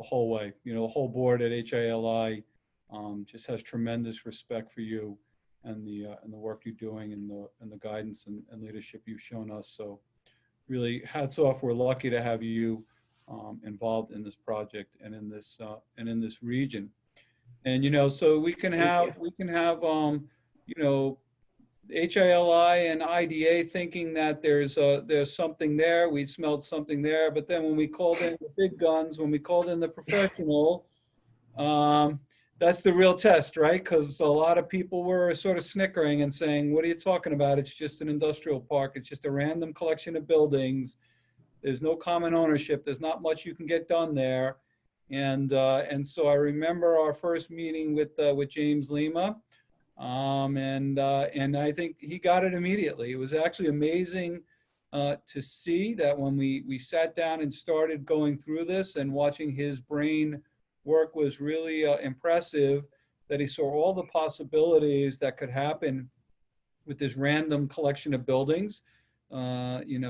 whole way. The whole board at HIA-LI just has tremendous respect for you and the work you're doing and the guidance and leadership you've shown us. So really, hats off. We're lucky to have you involved in this project and in this region. And so we can have HIA-LI and IDA thinking that there's something there. We smelled something there, but then when we called in the big guns, when we called in the professional, that's the real test, right? Because a lot of people were sort of snickering and saying, "What are you talking about? It's just an industrial park. It's just a random collection of buildings. There's no common ownership. There's not much you can get done there." And so I remember our first meeting with James Lima. And I think he got it immediately. It was actually amazing to see that when we sat down and started going through this, and watching his brain work was really impressive, that he saw all the possibilities that could happen with this random collection of buildings,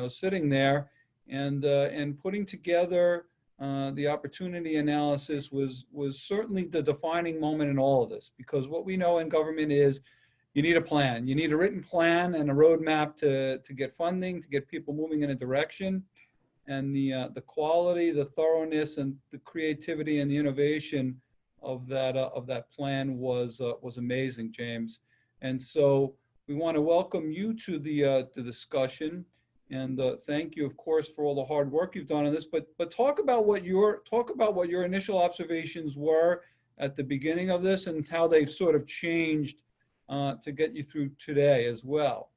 sitting there, and putting together the opportunity analysis was certainly the defining moment in all of this. Because what we know in government is you need a plan. You need a written plan and a roadmap to get funding, to get people moving in a direction. And the quality, the thoroughness, and the creativity and the innovation of that plan was amazing, James. And so we want to welcome you to the discussion, and thank you, of course, for all the hard work you've done on this. But talk about what your initial observations were at the beginning of this, and how they've sort of changed to get you through today as well.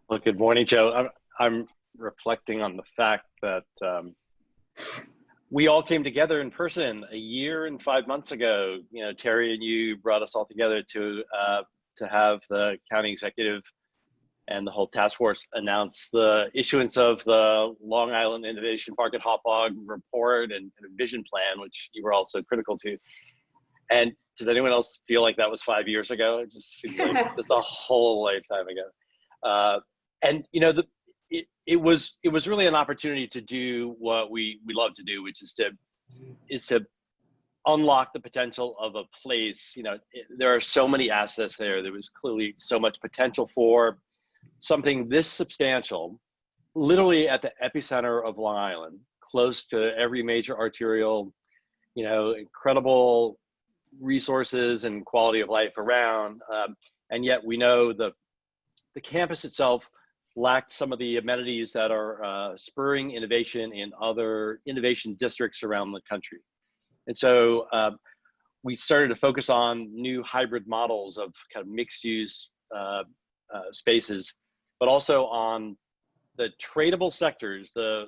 Well, good morning, Joe. I'm reflecting on the fact that we all came together in person a year and 5 months ago. You know, Terry and you brought us all together to have the county executive and the whole task force announce the issuance of the Long Island Innovation Park at Hauppauge report and vision plan, which you were also critical to. And does anyone else feel like that was 5 years ago? It just seems like just a whole lifetime ago. And you know, it was really an opportunity to do what we love to do, which is to unlock the potential of a place. You know, there are so many assets there. There was clearly so much potential for something this substantial, literally at the epicenter of Long Island, close to every major arterial, you know, incredible resources and quality of life around. And yet we know the campus itself lacked some of the amenities that are spurring innovation in other innovation districts around the country. And so we started to focus on new hybrid models of kind of mixed use spaces, but also on the tradable sectors, the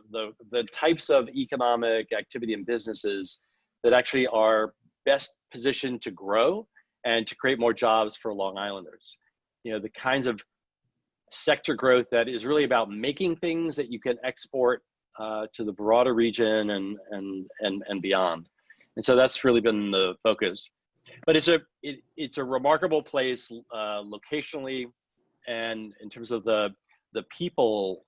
types of economic activity and businesses that actually are best positioned to grow and to create more jobs for Long Islanders. You know, the kinds of sector growth that is really about making things that you can export to the broader region and beyond. And so that's really been the focus. But it's a remarkable place locationally, and in terms of the people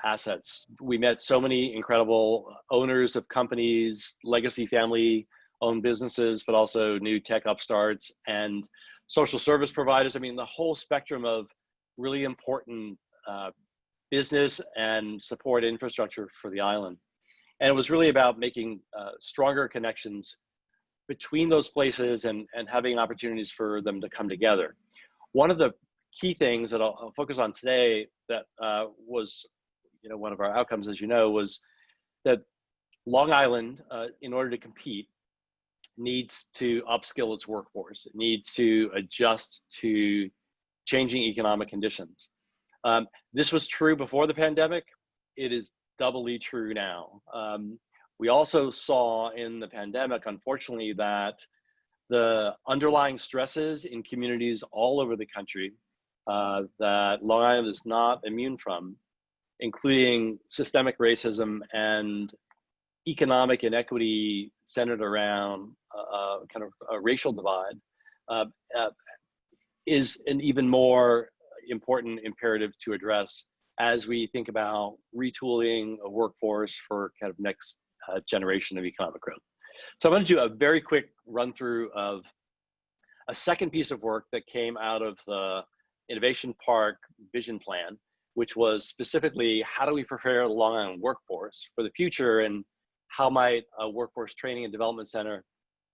assets. We met so many incredible owners of companies, legacy family owned businesses, but also new tech upstarts and social service providers. I mean, the whole spectrum of really important business and support infrastructure for the island. And it was really about making stronger connections between those places and having opportunities for them to come together. One of the key things that I'll focus on today that was, you know, one of our outcomes, as you know, was that Long Island, in order to compete, needs to upskill its workforce. It needs to adjust to changing economic conditions. This was true before the pandemic. It is doubly true now. We also saw in the pandemic, unfortunately, that the underlying stresses in communities all over the country that Long Island is not immune from, including systemic racism and economic inequity centered around kind of a racial divide, is an even more important imperative to address as we think about retooling a workforce for kind of next generation of economic growth. So I'm going to do a very quick run through of a second piece of work that came out of the Innovation Park Vision Plan, which was specifically how do we prepare the Long Island workforce for the future, and how might a workforce training and development center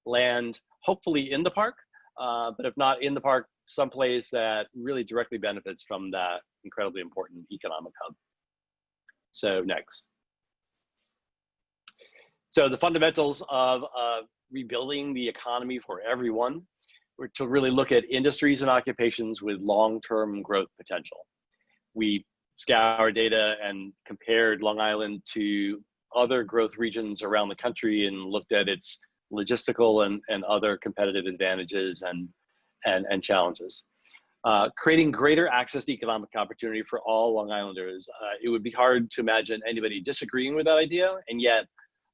land hopefully in the park, but if not in the park, someplace that really directly benefits from that incredibly important economic hub. So next. So the fundamentals of rebuilding the economy for everyone were to really look at industries and occupations with long-term growth potential. We scoured data and compared Long Island to other growth regions around the country and looked at its logistical and other competitive advantages and challenges. Creating greater access to economic opportunity for all Long Islanders. It would be hard to imagine anybody disagreeing with that idea, and yet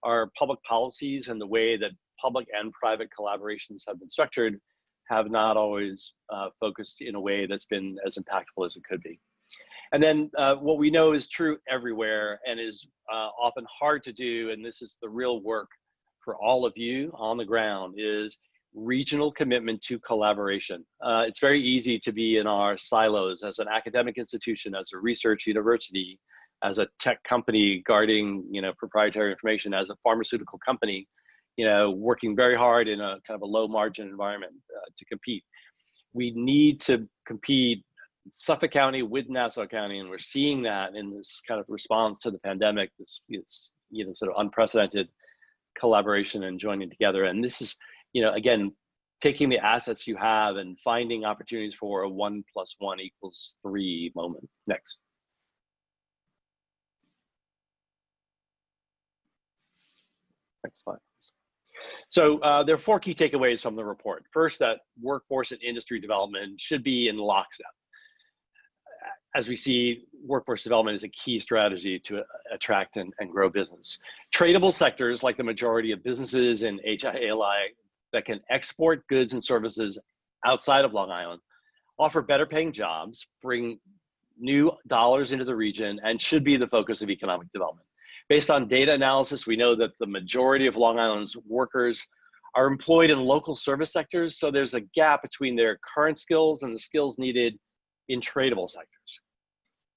our public policies and the way that public and private collaborations have been structured have not always focused in a way that's been as impactful as it could be. And then what we know is true everywhere and is often hard to do, and this is the real work for all of you on the ground, is regional commitment to collaboration. It's very easy to be in our silos as an academic institution, as a research university, as a tech company guarding, proprietary information, as a pharmaceutical company, working very hard in a kind of a low margin environment to compete. We need to compete Suffolk County with Nassau County, and we're seeing that in this kind of response to the pandemic, this sort of unprecedented collaboration and joining together. And this is, again, taking the assets you have and finding opportunities for a 1 + 1 = 3 moment. Next. Next slide. So there are 4 key takeaways from the report. First, that workforce and industry development should be in lockstep. As we see, workforce development is a key strategy to attract and grow business. Tradable sectors, like the majority of businesses in HIA-LI that can export goods and services outside of Long Island, offer better paying jobs, bring new dollars into the region, and should be the focus of economic development. Based on data analysis, we know that the majority of Long Island's workers are employed in local service sectors, so there's a gap between their current skills and the skills needed in tradable sectors.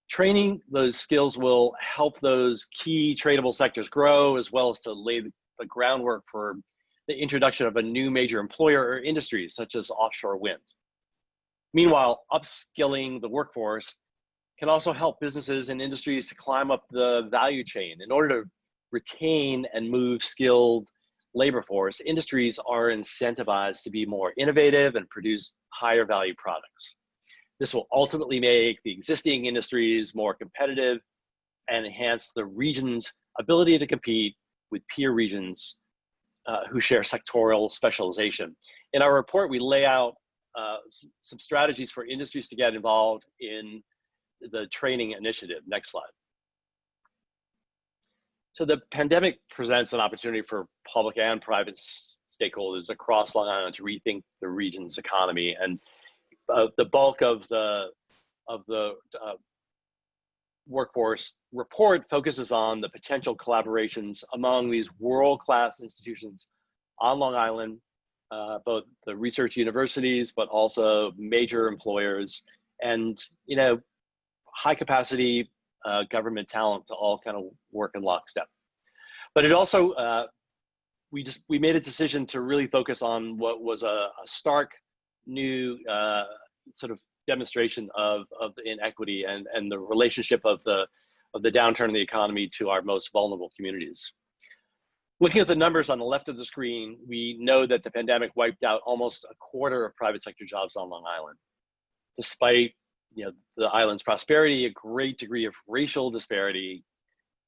Training those skills will help those key tradable sectors grow, as well as to lay the groundwork for the introduction of a new major employer or industries, such as offshore wind. Meanwhile, upskilling the workforce can also help businesses and industries to climb up the value chain. In order to retain and move skilled labor force, industries are incentivized to be more innovative and produce higher value products. This will ultimately make the existing industries more competitive and enhance the region's ability to compete with peer regions who share sectoral specialization. In our report, we lay out some strategies for industries to get involved in the training initiative. Next slide. So the pandemic presents an opportunity for public and private stakeholders across Long Island to rethink the region's economy, and the bulk of the workforce report focuses on the potential collaborations among these world-class institutions on Long Island, both the research universities, but also major employers and, high capacity government talent to all kind of work in lockstep. But it also, we made a decision to really focus on what was a stark new sort of demonstration of inequity and the relationship of the downturn in the economy to our most vulnerable communities. Looking at the numbers on the left of the screen, we know that the pandemic wiped out almost a quarter of private sector jobs on Long Island. Despite the island's prosperity, a great degree of racial disparity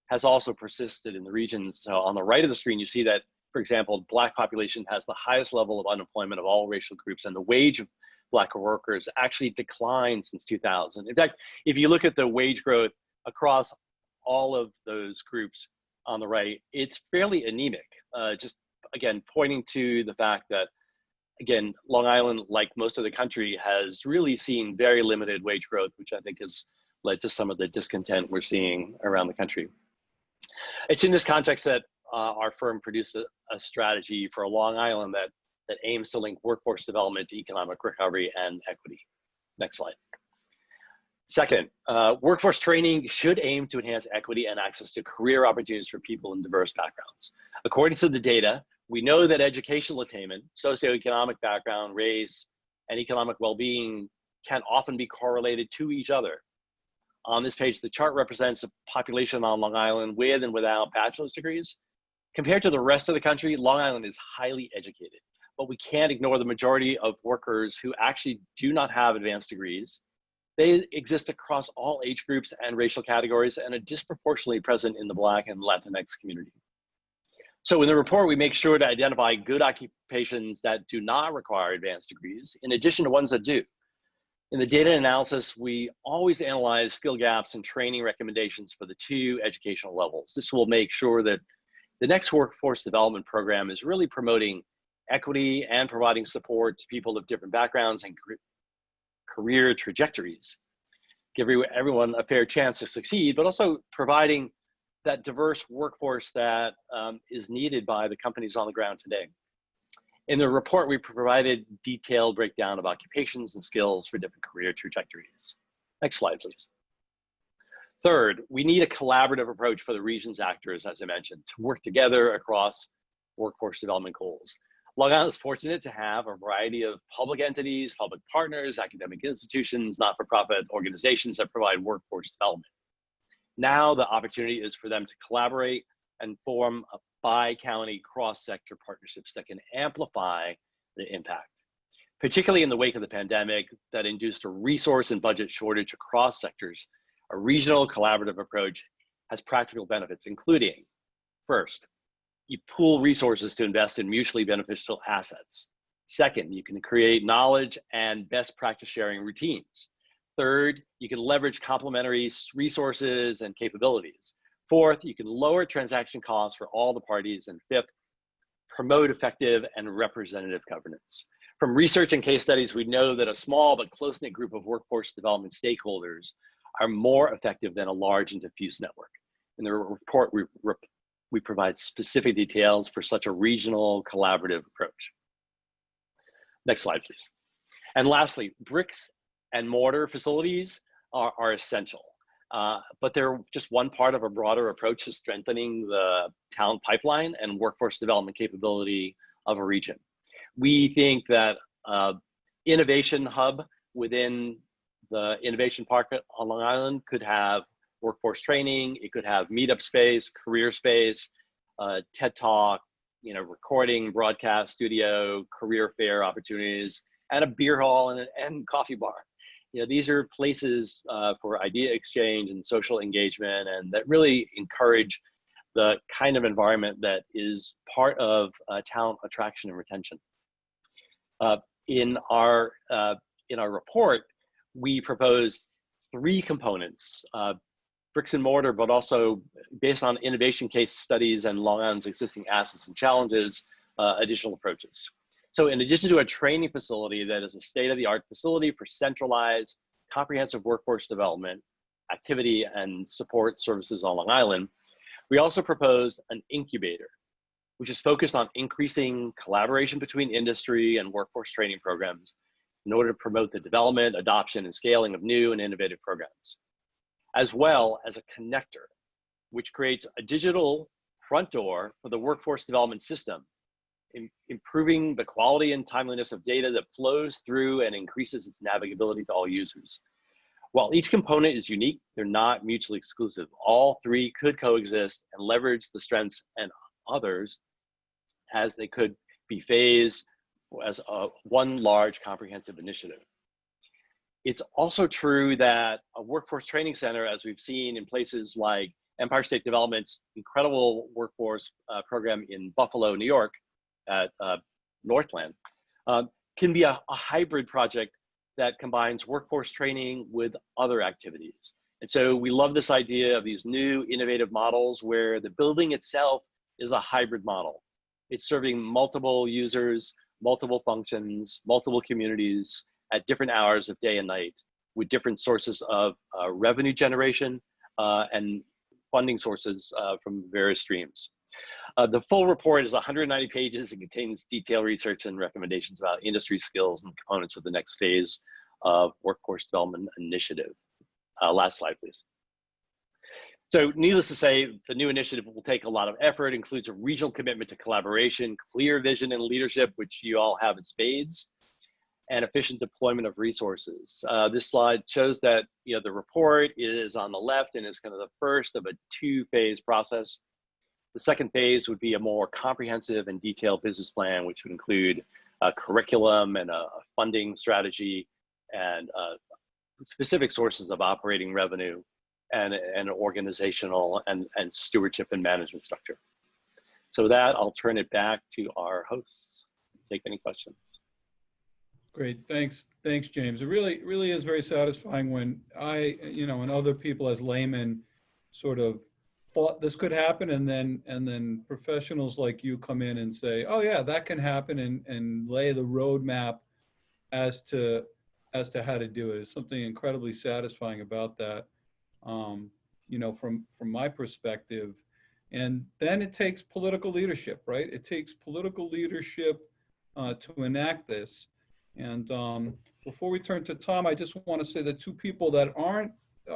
has also persisted in the region. So on the right of the screen, you see that, for example, Black population has the highest level of unemployment of all racial groups, and the wage of Black workers actually declined since 2000. In fact, if you look at the wage growth across all of those groups on the right, it's fairly anemic, just again, pointing to the fact that, again, Long Island, like most of the country, has really seen very limited wage growth, which I think has led to some of the discontent we're seeing around the country. It's in this context that our firm produced a strategy for Long Island that aims to link workforce development to economic recovery and equity. Next slide. Second, workforce training should aim to enhance equity and access to career opportunities for people in diverse backgrounds. According to the data, we know that educational attainment, socioeconomic background, race, and economic well-being can often be correlated to each other. On this page, the chart represents the population on Long Island with and without bachelor's degrees. Compared to the rest of the country, Long Island is highly educated, but we can't ignore the majority of workers who actually do not have advanced degrees. They exist across all age groups and racial categories and are disproportionately present in the Black and Latinx community. So in the report, we make sure to identify good occupations that do not require advanced degrees, in addition to ones that do. In the data analysis, we always analyze skill gaps and training recommendations for the 2 educational levels. This will make sure that the next workforce development program is really promoting equity and providing support to people of different backgrounds and career trajectories. Give everyone a fair chance to succeed, but also providing that diverse workforce that is needed by the companies on the ground today. In the report, we provided detailed breakdown of occupations and skills for different career trajectories. Next slide, please. Third, we need a collaborative approach for the region's actors, as I mentioned, to work together across workforce development goals. Long Island is fortunate to have a variety of public entities, public partners, academic institutions, not-for-profit organizations that provide workforce development. Now the opportunity is for them to collaborate and form a bi-county cross-sector partnerships that can amplify the impact, particularly in the wake of the pandemic that induced a resource and budget shortage across sectors. A regional collaborative approach has practical benefits, including, first, you pool resources to invest in mutually beneficial assets. Second, you can create knowledge and best practice sharing routines. Third, you can leverage complementary resources and capabilities. Fourth, you can lower transaction costs for all the parties. And fifth, promote effective and representative governance. From research and case studies, we know that a small but close-knit group of workforce development stakeholders are more effective than a large and diffuse network. In the report, we provide specific details for such a regional collaborative approach. Next slide, please. And lastly, bricks and mortar facilities are essential, but they're just one part of a broader approach to strengthening the talent pipeline and workforce development capability of a region. We think that innovation hub within the innovation park on Long Island could have workforce training, it could have meetup space, career space, TED Talk, recording, broadcast studio, career fair opportunities, and a beer hall and coffee bar. These are places for idea exchange and social engagement, and that really encourage the kind of environment that is part of talent attraction and retention. In our report, we proposed 3 components, bricks and mortar, but also based on innovation case studies and Long Island's existing assets and challenges, additional approaches. So in addition to a training facility that is a state-of-the-art facility for centralized, comprehensive workforce development, activity, and support services on Long Island, we also proposed an incubator, which is focused on increasing collaboration between industry and workforce training programs in order to promote the development, adoption, and scaling of new and innovative programs, as well as a connector, which creates a digital front door for the workforce development system, improving the quality and timeliness of data that flows through and increases its navigability to all users. While each component is unique, they're not mutually exclusive. All 3 could coexist and leverage the strengths and others as they could be phased as one large comprehensive initiative. It's also true that a workforce training center, as we've seen in places like Empire State Development's incredible workforce program in Buffalo, New York, at Northland, can be a hybrid project that combines workforce training with other activities. And so we love this idea of these new innovative models where the building itself is a hybrid model. It's serving multiple users, multiple functions, multiple communities at different hours of day and night with different sources of revenue generation and funding sources from various streams. The full report is 190 pages and contains detailed research and recommendations about industry skills and components of the next phase of workforce development initiative. Last slide, please. So needless to say, the new initiative will take a lot of effort, includes a regional commitment to collaboration, clear vision and leadership, which you all have in spades, and efficient deployment of resources. This slide shows that the report is on the left and is kind of the first of a 2-phase process. The second phase would be a more comprehensive and detailed business plan, which would include a curriculum and a funding strategy and specific sources of operating revenue and an organizational and stewardship and management structure. So with that, I'll turn it back to our hosts. Take any questions. Great, thanks, James. It really is very satisfying when I, and other people as laymen sort of thought this could happen, and then professionals like you come in and say, oh yeah, that can happen, and lay the roadmap as to how to do it. It's something incredibly satisfying about that, from my perspective. And then it takes political leadership, right? It takes political leadership to enact this. And before we turn to Tom, I just want to say that two people that aren't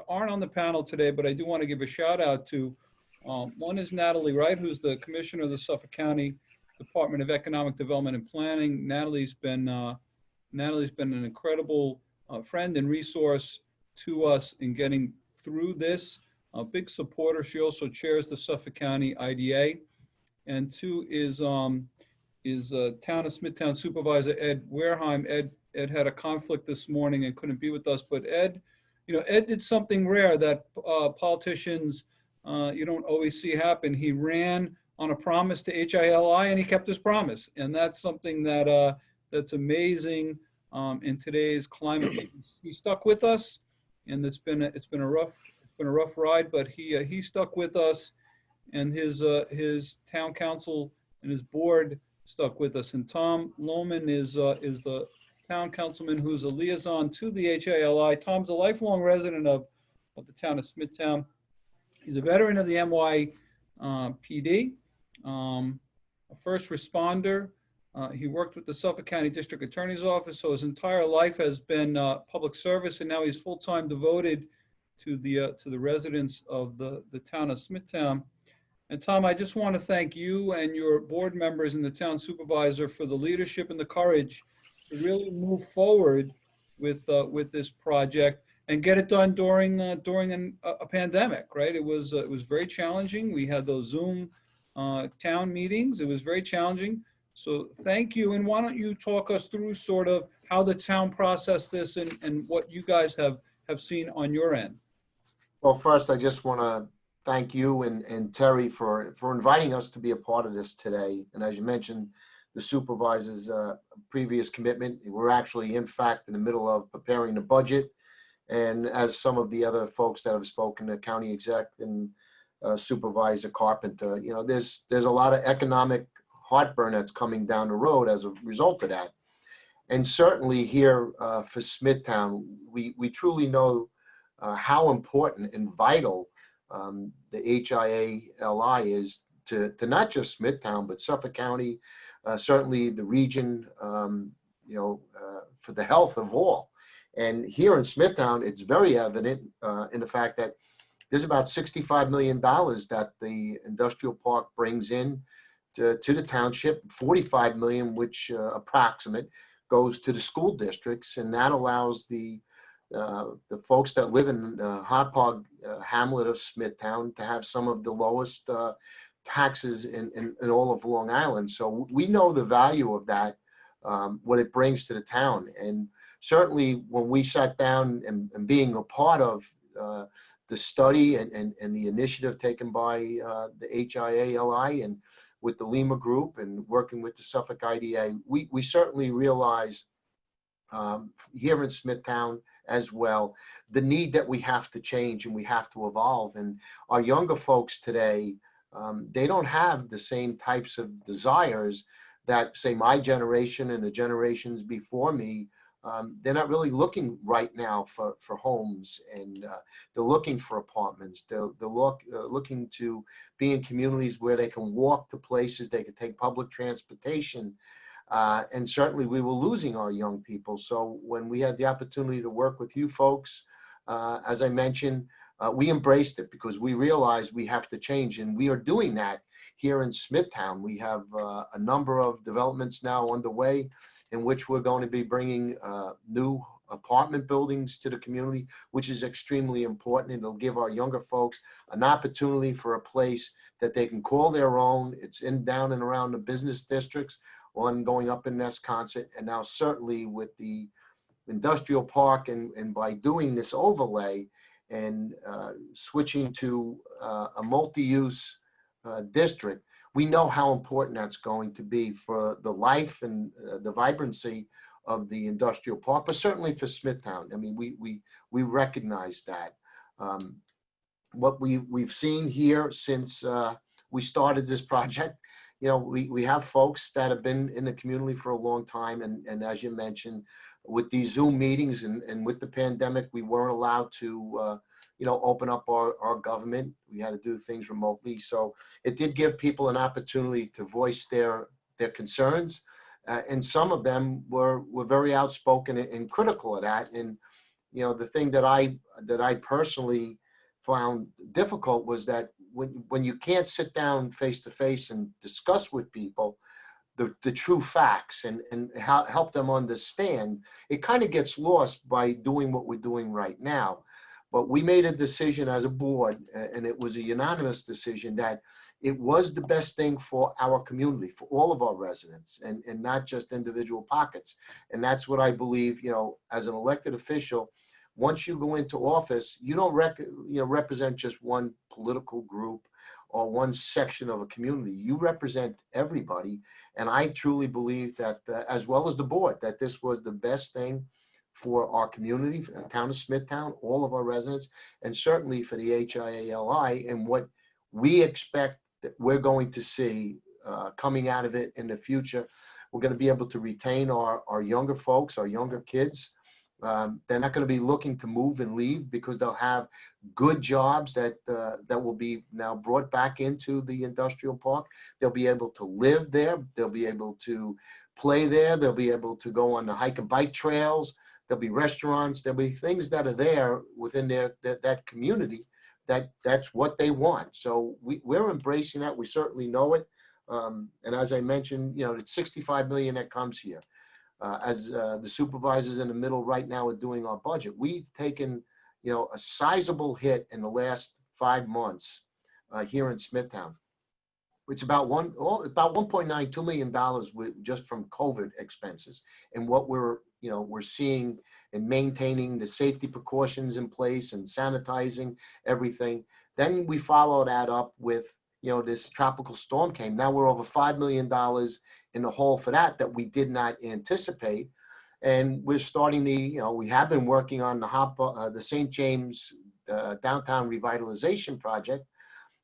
on the panel today, but I do want to give a shout out to. One is Natalie Wright, who's the Commissioner of the Suffolk County Department of Economic Development and Planning. Natalie's been an incredible friend and resource to us in getting through this. A big supporter. She also chairs the Suffolk County IDA. And two is Town of Smithtown Supervisor Ed Wareheim. Ed had a conflict this morning and couldn't be with us, but Ed did something rare that politicians you don't always see happen. He ran on a promise to HIA-LI, and he kept his promise, and that's something that that's amazing in today's climate. He stuck with us, and it's been a rough ride, but he stuck with us, and his town council and his board stuck with us. And Tom Lohman is the town councilman who's a liaison to the HIA-LI. Tom's a lifelong resident of the town of Smithtown. He's a veteran of the NYPD, a first responder. He worked with the Suffolk County District Attorney's Office, so his entire life has been public service, and now he's full-time devoted to the residents of the town of Smithtown. And Tom, I just want to thank you and your board members and the town supervisor for the leadership and the courage to really move forward with this project and get it done during a pandemic, right? It was very challenging. We had those Zoom town meetings. It was very challenging. So thank you. And why don't you talk us through sort of how the town processed this and what you guys have seen on your end? Well, first, I just want to thank you and Terry for inviting us to be a part of this today. And as you mentioned, the supervisor's previous commitment, we're actually, in fact, in the middle of preparing the budget. And as some of the other folks that have spoken, the county exec and Supervisor Carpenter, there's a lot of economic heartburn that's coming down the road as a result of that. And certainly here for Smithtown, we truly know how important and vital the HIA-LI is to not just Smithtown, but Suffolk County, certainly the region, for the health of all. And here in Smithtown, it's very evident in the fact that there's about $65 million that the industrial park brings in to the township, 45 million, which approximate goes to the school districts, and that allows the folks that live in the Hauppauge hamlet of Smithtown to have some of the lowest taxes in all of Long Island. So we know the value of that, what it brings to the town. And certainly when we sat down and being a part of the study and the initiative taken by the HIA-LI and with the Lima Group and working with the Suffolk IDA, we certainly realize here in Smithtown as well, the need that we have to change and we have to evolve. And our younger folks today, they don't have the same types of desires that, say, my generation and the generations before me. They're not really looking right now for homes, and they're looking for apartments. They're looking to be in communities where they can walk to places, they can take public transportation. And certainly we were losing our young people. So when we had the opportunity to work with you folks, as I mentioned, we embraced it because we realized we have to change, and we are doing that here in Smithtown. We have a number of developments now underway in which we're going to be bringing new apartment buildings to the community, which is extremely important. It'll give our younger folks an opportunity for a place that they can call their own. It's down and around the business districts, one going up in Nesconset, and now certainly with the industrial park, and by doing this overlay and switching to a multi-use district, we know how important that's going to be for the life and the vibrancy of the industrial park, but certainly for Smithtown. I mean, we recognize that. What we've seen here since we started this project, you know, we have folks that have been in the community for a long time, and as you mentioned, with these Zoom meetings and with the pandemic, we weren't allowed to, you know, open up our government. We had to do things remotely. So it did give people an opportunity to voice their concerns. And some of them were very outspoken and critical of that. And, you know, the thing that I personally found difficult was that when you can't sit down face to face and discuss with people the true facts and help them understand, it kind of gets lost by doing what we're doing right now. But we made a decision as a board, and it was a unanimous decision, that it was the best thing for our community, for all of our residents, and not just individual pockets. And that's what I believe, you know, as an elected official, once you go into office, you don't represent just one political group or one section of a community. You represent everybody. And I truly believe that, as well as the board, that this was the best thing for our community, for the town of Smithtown, all of our residents, and certainly for the HIA-LI, and what we expect that we're going to see coming out of it in the future. We're going to be able to retain our younger folks, our younger kids. They're not going to be looking to move and leave because they'll have good jobs that will be now brought back into the industrial park. They'll be able to live there. They'll be able to play there. They'll be able to go on the hike and bike trails. There'll be restaurants. There'll be things that are there within that community that's what they want. So we're embracing that. We certainly know it. And as I mentioned, you know, it's $65 million that comes here. As the supervisors in the middle right now are doing our budget, we've taken, you know, a sizable hit in the last 5 months here in Smithtown. It's about $1.92 million just from COVID expenses, and what we're seeing and maintaining the safety precautions in place and sanitizing everything. Then we follow that up with, you know, this tropical storm came. Now we're over $5 million in the hole for that we did not anticipate. And we're starting we have been working on the St. James downtown revitalization project.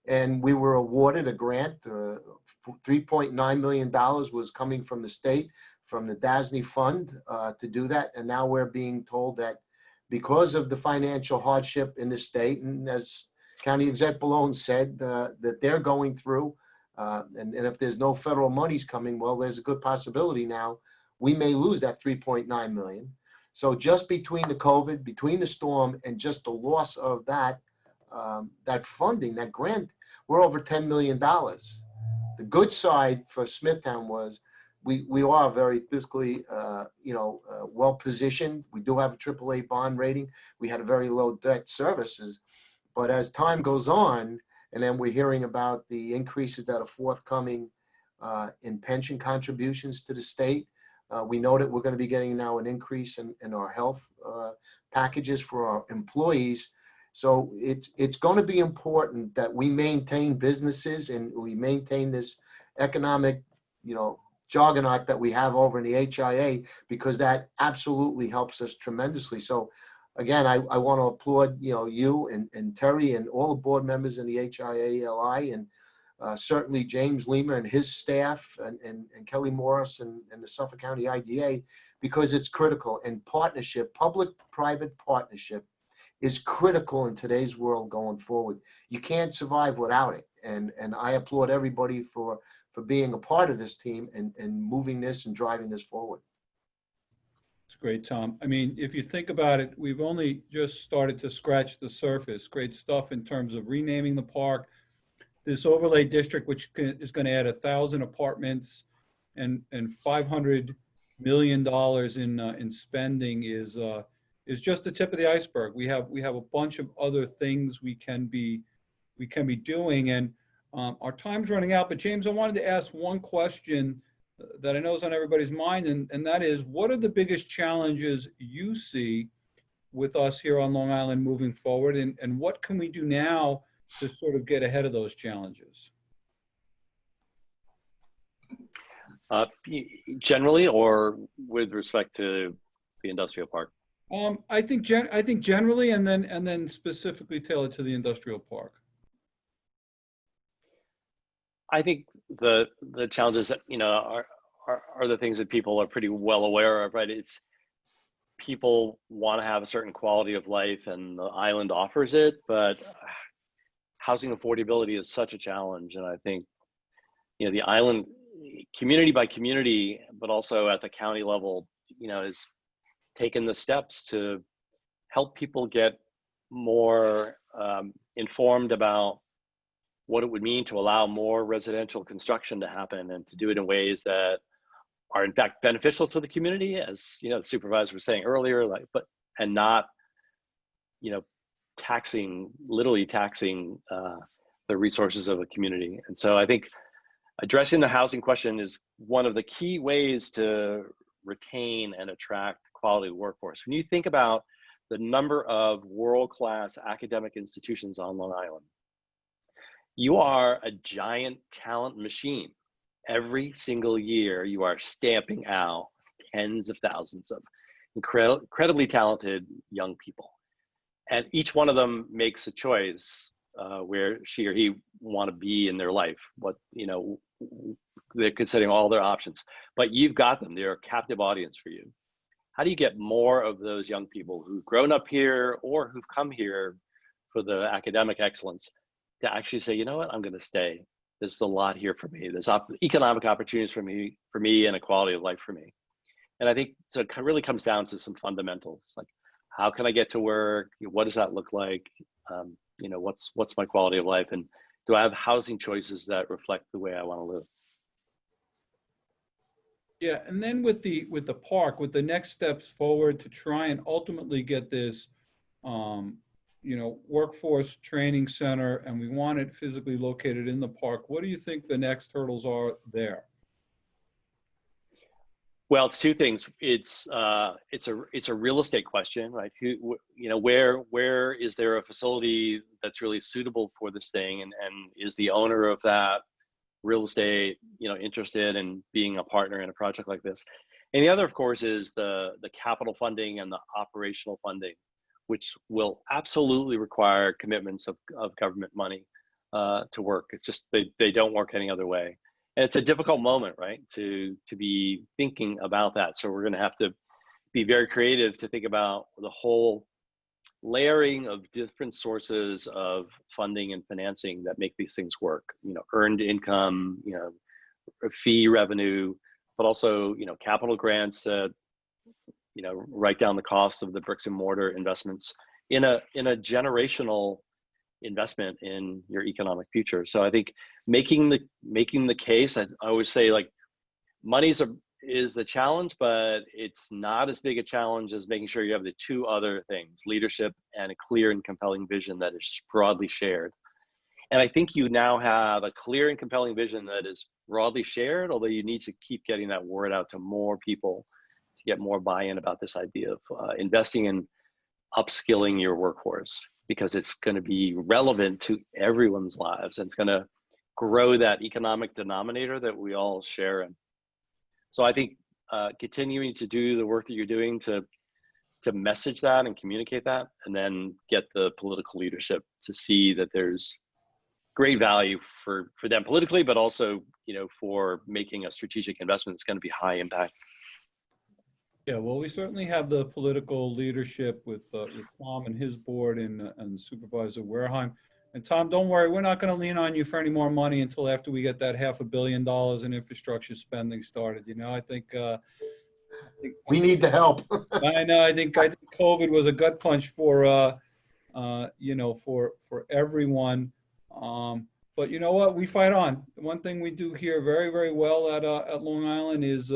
And we were awarded a grant. $3.9 million was coming from the state, from the DASNY fund to do that. And now we're being told that because of the financial hardship in the state, and as County Exec Ballon said, that they're going through, and if there's no federal monies coming, well, there's a good possibility now we may lose that $3.9 million. So just between the COVID, between the storm, and just the loss of that funding, that grant, we're over $10 million. The good side for Smithtown was we are very fiscally, well positioned. We do have a AAA bond rating. We had a very low debt services. But as time goes on, and then we're hearing about the increases that are forthcoming in pension contributions to the state, we know that we're going to be getting now an increase in our health packages for our employees. So it's going to be important that we maintain businesses and we maintain this economic, juggernaut that we have over in the HIA, because that absolutely helps us tremendously. So again, I want to applaud, you and Terry and all the board members in the HIA-LI, and certainly James Lemer and his staff, and Kelly Morris and the Suffolk County IDA, because it's critical. And partnership, public-private partnership, is critical in today's world going forward. You can't survive without it. And I applaud everybody for being a part of this team and moving this and driving this forward. It's great, Tom. I mean, if you think about it, we've only just started to scratch the surface. Great stuff in terms of renaming the park. This overlay district, which is going to add 1,000 apartments and $500 million in spending, is just the tip of the iceberg. We have a bunch of other things we can be doing, and our time's running out. But James, I wanted to ask one question that I know is on everybody's mind, and that is, what are the biggest challenges you see with us here on Long Island moving forward, and what can we do now to sort of get ahead of those challenges? Generally, or with respect to the industrial park? I think generally, and then specifically tailored to the industrial park. I think the challenges that, are the things that people are pretty well aware of, right? It's people want to have a certain quality of life, and the island offers it, but housing affordability is such a challenge. And I think, the island, community by community, but also at the county level, is taken the steps to help people get more informed about what it would mean to allow more residential construction to happen, and to do it in ways that are in fact beneficial to the community, as the supervisor was saying earlier, and not, literally taxing the resources of a community. And so I think addressing the housing question is one of the key ways to retain and attract quality workforce. When you think about the number of world-class academic institutions on Long Island, you are a giant talent machine. Every single year, you are stamping out tens of thousands of incredibly talented young people. And each one of them makes a choice where she or he want to be in their life. They're considering all their options, but you've got them. They're a captive audience for you. How do you get more of those young people who've grown up here or who've come here for the academic excellence to actually say, you know what, I'm going to stay. There's a lot here for me. There's economic opportunities for me and a quality of life for me. And I think so it really comes down to some fundamentals, like how can I get to work? What does that look like? What's my quality of life? And do I have housing choices that reflect the way I want to live? Yeah, and then with the park, with the next steps forward to try and ultimately get this, workforce training center, and we want it physically located in the park. What do you think the next hurdles are there? Well, it's two things. It's a real estate question, right? Where is there a facility that's really suitable for this thing, and is the owner of that real estate, interested in being a partner in a project like this? And the other, of course, is the capital funding and the operational funding, which will absolutely require commitments of government money to work. It's just they don't work any other way. And it's a difficult moment, right, to be thinking about that. So we're going to have to be very creative to think about the whole layering of different sources of funding and financing that make these things work. Earned income, fee revenue, but also capital grants that write down the cost of the bricks and mortar investments in a generational investment in your economic future. So I think making the case, I always say, like, money is the challenge, but it's not as big a challenge as making sure you have the two other things: leadership and a clear and compelling vision that is broadly shared. And I think you now have a clear and compelling vision that is broadly shared, although you need to keep getting that word out to more people to get more buy-in about this idea of investing in upskilling your workforce, because it's going to be relevant to everyone's lives, and it's going to grow that economic denominator that we all share in. So I think continuing to do the work that you're doing to message that and communicate that, and then get the political leadership to see that there's great value for them politically, but also for making a strategic investment that's going to be high impact. Yeah, well, we certainly have the political leadership with Tom and his board and Supervisor Wareheim. And Tom, don't worry, we're not going to lean on you for any more money until after we get that $500 million in infrastructure spending started. I think We need the help. I know. I think COVID was a gut punch for for everyone. But you know what? We fight on. The one thing we do here very, very well at Long Island is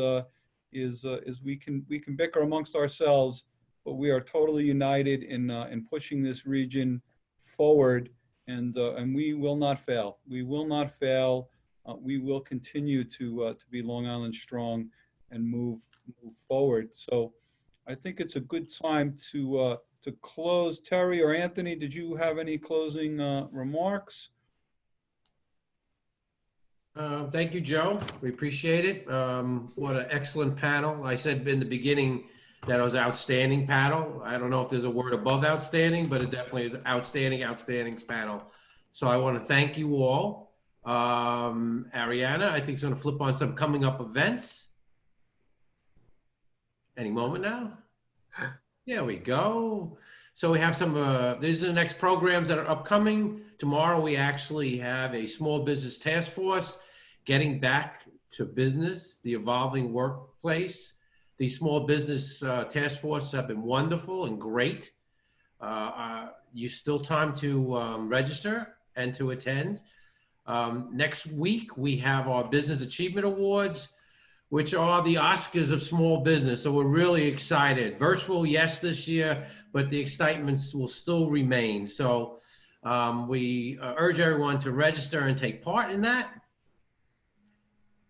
we can bicker amongst ourselves, but we are totally united in pushing this region forward, and we will not fail. We will not fail. We will continue to be Long Island strong and move forward. So I think it's a good time to close. Terry or Anthony, did you have any closing remarks? Thank you, Joe. We appreciate it. What an excellent panel. I said in the beginning that it was outstanding panel. I don't know if there's a word above outstanding, but it definitely is outstanding panel. So I want to thank you all. Ariana, I think is going to flip on some coming up events. Any moment now. There we go. So we have some, these are the next programs that are upcoming. Tomorrow, we actually have a small business task force getting back to business, the evolving workplace. These small business task forces have been wonderful and great. You still time to register and to attend. Next week, we have our Business Achievement Awards, which are the Oscars of small business. So we're really excited. Virtual, yes, this year, but the excitement will still remain. So we urge everyone to register and take part in that.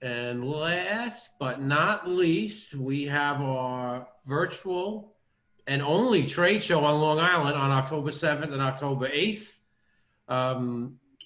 And last but not least, we have our virtual and only trade show on Long Island on October 7th and October 8th.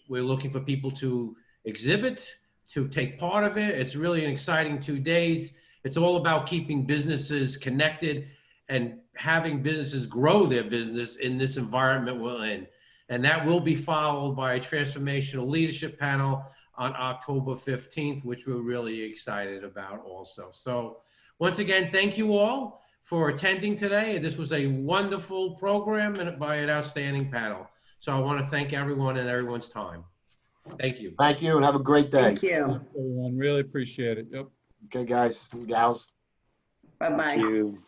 We're looking for people to exhibit, to take part of it. It's really an exciting 2 days. It's all about keeping businesses connected and having businesses grow their business in this environment we're in. And that will be followed by a transformational leadership panel on October 15th, which we're really excited about also. So once again, thank you all for attending today. This was a wonderful program and by an outstanding panel. So I want to thank everyone and everyone's time. Thank you. Thank you and have a great day. Thank you. Everyone, really appreciate it. Yep. Okay, guys and gals. Bye-bye. Thank you.